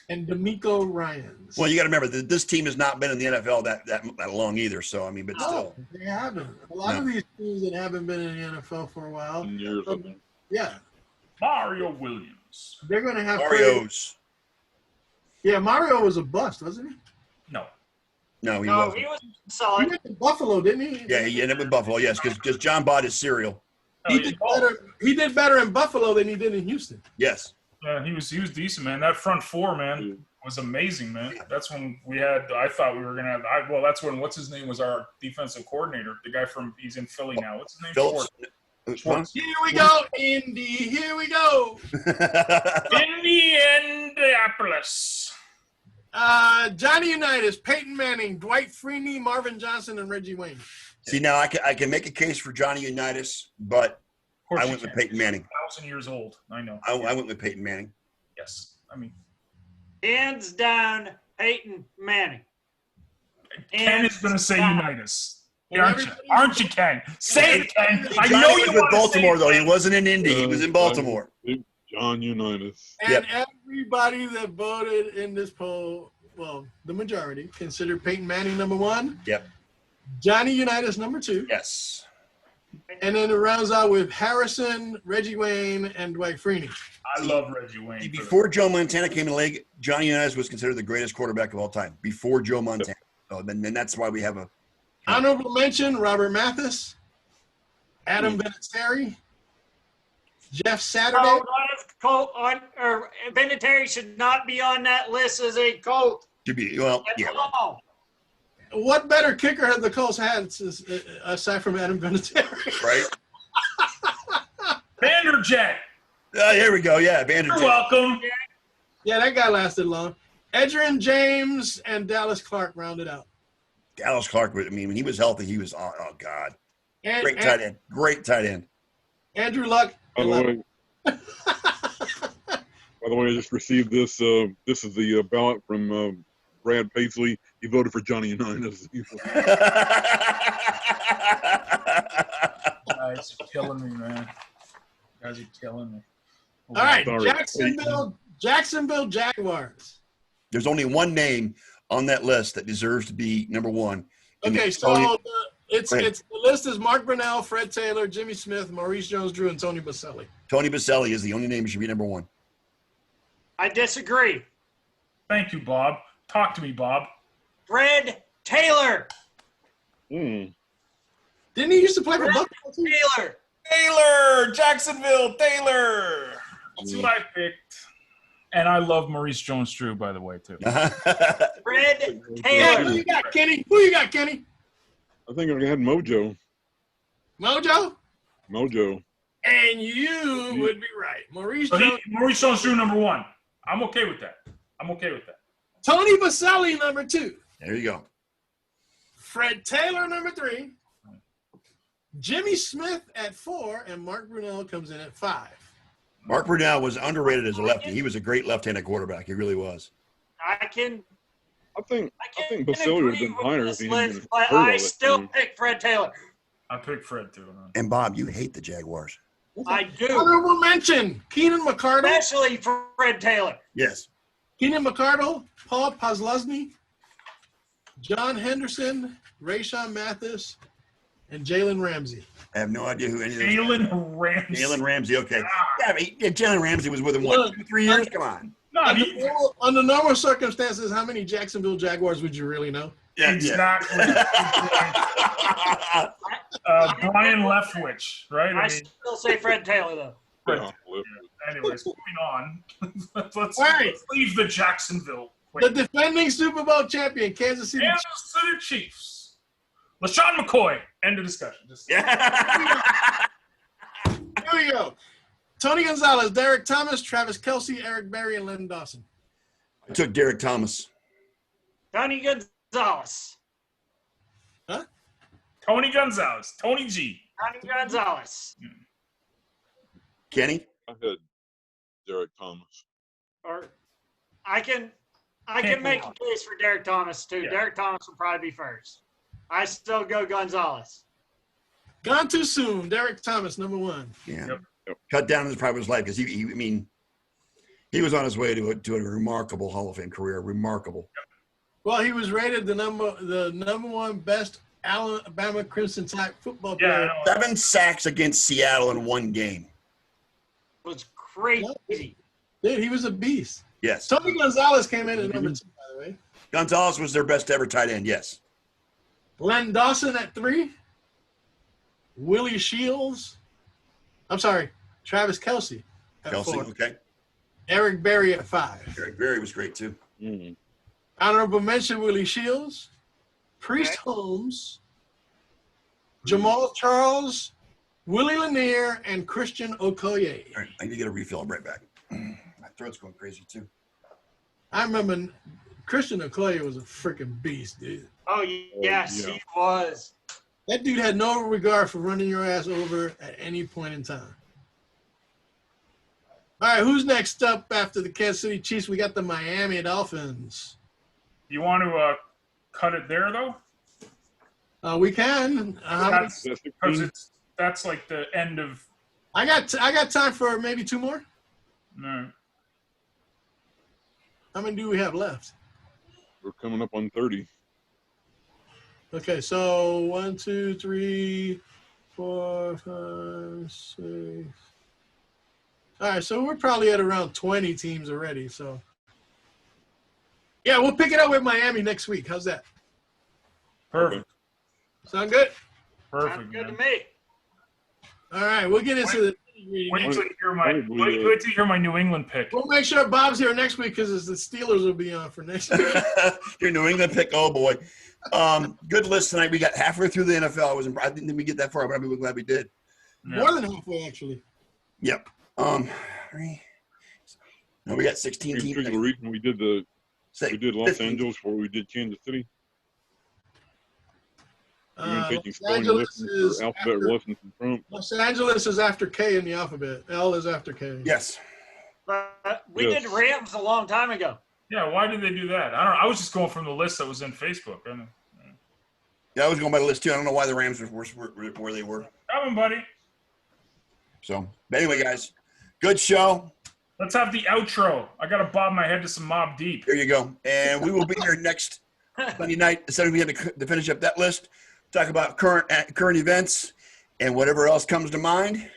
and D'Amico Ryans.
Well, you got to remember that this team has not been in the NFL that long either. So I mean, but still,
they haven't. A lot of these teams that haven't been in the NFL for a while.
Years ago.
Yeah,
Mario Williams.
they're going to have
Mario's.
Yeah, Mario was a bust, wasn't he?
No, he
No,
wasn't.
he was
He
solid.
went to Buffalo, didn't he?
Yeah, he ended up with Buffalo. Yes, because John bought his cereal.
He did better in Buffalo than he did in Houston.
Yes.
Yeah, he was decent, man. That front four, man, was amazing, man. That's when I thought we were gonna have. That's when what's his name was our defensive coordinator. The guy he's in Philly now. What's his name?
Phillips.
Schwartz.
Here we go, Indy. Here we go.
Indianapolis.
Johnny Unitas, Peyton Manning, Dwight Freeney, Marvin Johnson, and Reggie Wayne.
See, now I can make a case for Johnny Unitas, but I went with Peyton Manning.
1,000 years old. I know.
I went with Peyton Manning.
Yes. I mean,
Hands down, Peyton Manning.
Ken is going to say Unitas. Aren't you, Ken? Say it, Ken. I
Johnny
know
was
you
with
want
Baltimore,
to say
though.
it.
He wasn't in Indy. He was in Baltimore.
John Unitas.
And everybody that voted in this poll, well, the majority, considered Peyton Manning number 1.
Yep.
Johnny Unitas number 2.
Yes.
And then it rounds out with Harrison, Reggie Wayne, and Dwight Freeney.
I love Reggie Wayne.
Before Joe Montana came in the league, Johnny Unitas was considered the greatest quarterback of all time. Before Joe Montana. So then that's why we have a
Honorable mention, Robert Mathis, Adam Vinatieri, Jeff Saturday.
Vinatieri should not be on that list as a Colt.
to be well, yeah.
All.
What better kicker have the Colts had aside from Adam Vinatieri?
Right?
Vanderjet.
Here we go. Yeah,
You're
Vanderjet.
welcome.
Yeah, that guy lasted long. Edgerrin James and Dallas Clark rounded out.
Dallas Clark, I mean, when he was healthy, he was, oh God.
And,
Great tight end. Great tight end.
Andrew Luck.
By the way, I just received this. This is the ballot from Brad Paisley. He voted for Johnny Unitas.
Guys are killing me, man. Guys are killing me.
All right,
Sorry.
Jacksonville Jaguars.
There's only one name on that list that deserves to be number 1.
Okay, so the list is Mark Brunell, Fred Taylor, Jimmy Smith, Maurice Jones-Drew, and Tony Baselli.
Tony Baselli is the only name that should be number 1.
I disagree.
Thank you, Bob. Talk to me, Bob.
Fred Taylor.
Didn't he used to play for Buffalo too?
Taylor.
Jacksonville, Taylor. That's who I picked. And I love Maurice Jones-Drew, by the way, too.
Fred
Yeah,
Taylor.
who you got, Kenny? Who you got, Kenny?
I think I had Mojo.
Mojo? And you would be right. Maurice
Jones-Drew, number 1. I'm okay with that.
Tony Baselli, number 2.
There you go.
Fred Taylor, number 3. Jimmy Smith at 4, and Mark Brunell comes in at 5.
Mark Brunell was underrated as a lefty. He was a great left-handed quarterback. He really was.
I think
Basilio would have been higher if he hadn't been
but
hurt all
I
that
still
time.
pick Fred Taylor.
I picked Fred too.
And Bob, you hate the Jaguars.
I do,
Honorable mention, Keenan McCardle.
especially for Fred Taylor.
Yes.
Keenan McCardle, Paul Posluszny, John Henderson, Rayshawn Mathis, and Jalen Ramsey.
I have no idea who any of those
Jalen Ramsey.
Jalen Ramsey, okay. Yeah, I mean, Jalen Ramsey was with him, what, 2-3 years? Come on.
No,
Under normal circumstances, how many Jacksonville Jaguars would you really know?
Yeah,
exactly. Brian Leftwich, right?
I still say Fred Taylor, though.
Yeah,
Anyways, moving on. let's
right.
leave the Jacksonville.
The defending Super Bowl champion, Kansas City.
Kansas City Chiefs. LaShawn McCoy. End of discussion.
Yeah.
Here we go. Tony Gonzalez, Derek Thomas, Travis Kelce, Eric Berry, and Len Dawson.
I took Derek Thomas.
Tony Gonzalez.
Huh?
Tony Gonzalez. Tony G.
Tony Gonzalez.
Kenny?
I had Derek Thomas.
Or I can make a case for Derek Thomas too.
Yeah.
Derek Thomas will probably be first. I still go Gonzalez.
Gone too soon. Derek Thomas, number 1.
Yeah.
Yep.
Cut down his private life because he was on his way to a remarkable Hall of Fame career. Remarkable.
Well, he was rated the number 1 best Alabama Crimson Tide football player.
Yeah,
7 sacks against Seattle in 1 game.
It was crazy.
Dude, he was a beast.
Yes.
Tony Gonzalez came in at number 2, by the way.
Gonzalez was their best ever tight end. Yes.
Len Dawson at 3. Willie Shields. I'm sorry, Travis Kelce at
Kelsey.
4.
Okay.
Eric Berry at 5.
Eric Berry was great too.
Mm.
Honorable mention, Willie Shields, Priest Holmes, Jamal Charles, Willie Lanier, and Christian Okoye.
All right. I need to get a refill. I'll be right back. My throat's going crazy too.
I remember Christian Okoye was a freaking beast, dude.
Oh yes,
yeah.
he was.
That dude had no regard for running your ass over at any point in time. All right, who's next up after the Kansas City Chiefs? We got the Miami Dolphins.
You want to cut it there though?
We can.
That's like the end of.
I got time for maybe 2 more.
No.
How many do we have left?
We're coming up on 30.
Okay, so 1, 2, 3, 4, 5, 6. All right, so we're probably at around 20 teams already. So, yeah, we'll pick it up with Miami next week. How's that?
Perfect.
Sound good?
Perfect.
Sounds good to
Man.
me.
All right, we'll get into the.
Wait till you hear my New England pick.
We'll make sure Bob's here next week because the Steelers will be on for next week.
Your New England pick. Oh boy. Good list tonight. We got halfway through the NFL. I didn't think we get that far, but I'm glad we did.
Yeah.
More than halfway, actually.
Yep. No, we got 16
In
teams.
particular reason we did Los
15.
Angeles before we did Kansas City. We're
Los
taking spelling
Angeles
lessons
is
or alphabet
after-
lessons from Trump.
Los Angeles is after K in the alphabet. L is after K.
Yes.
But we
Yes.
did Rams a long time ago.
Yeah, why did they do that? I don't know. I was just going from the list that was in Facebook. I don't know.
Yeah, I was going by the list too. I don't know why the Rams were where they were.
Come on, buddy.
So, but anyway, guys, good show.
Let's have the outro. I got to bob my head to some Mob Deep.
Here you go. And we will be here next Sunday night at 7 p.m. to finish up that list, talk about current events and whatever else comes to mind.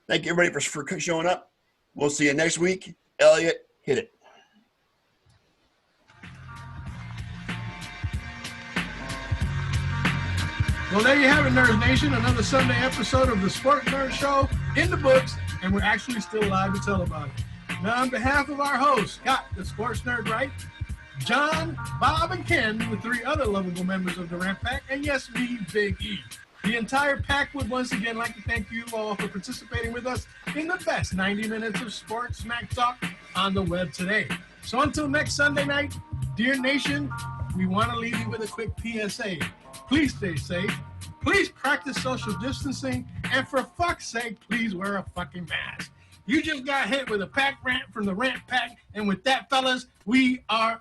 Thank you, everybody, for showing up. We'll see you next week. Elliot, hit it.
Well, there you have it, Nerds Nation. Another Sunday episode of the Sports Nerd Show in the books, and we're actually still live to tell about it. Now, on behalf of our hosts, Scott, the Sports Nerd, right? John, Bob, and Ken, the 3 other lovable members of the Ramp Pack, and yes, me, Big E. The entire pack would once again like to thank you all for participating with us in the best 90 minutes of sports smack talk on the web today. So until next Sunday night, dear nation, we want to leave you with a quick PSA. Please stay safe, Please practice social distancing, and for fuck's sake, please wear a fucking mask. You just got hit with a pack rant from the Rant Pack, and with that, fellas, we are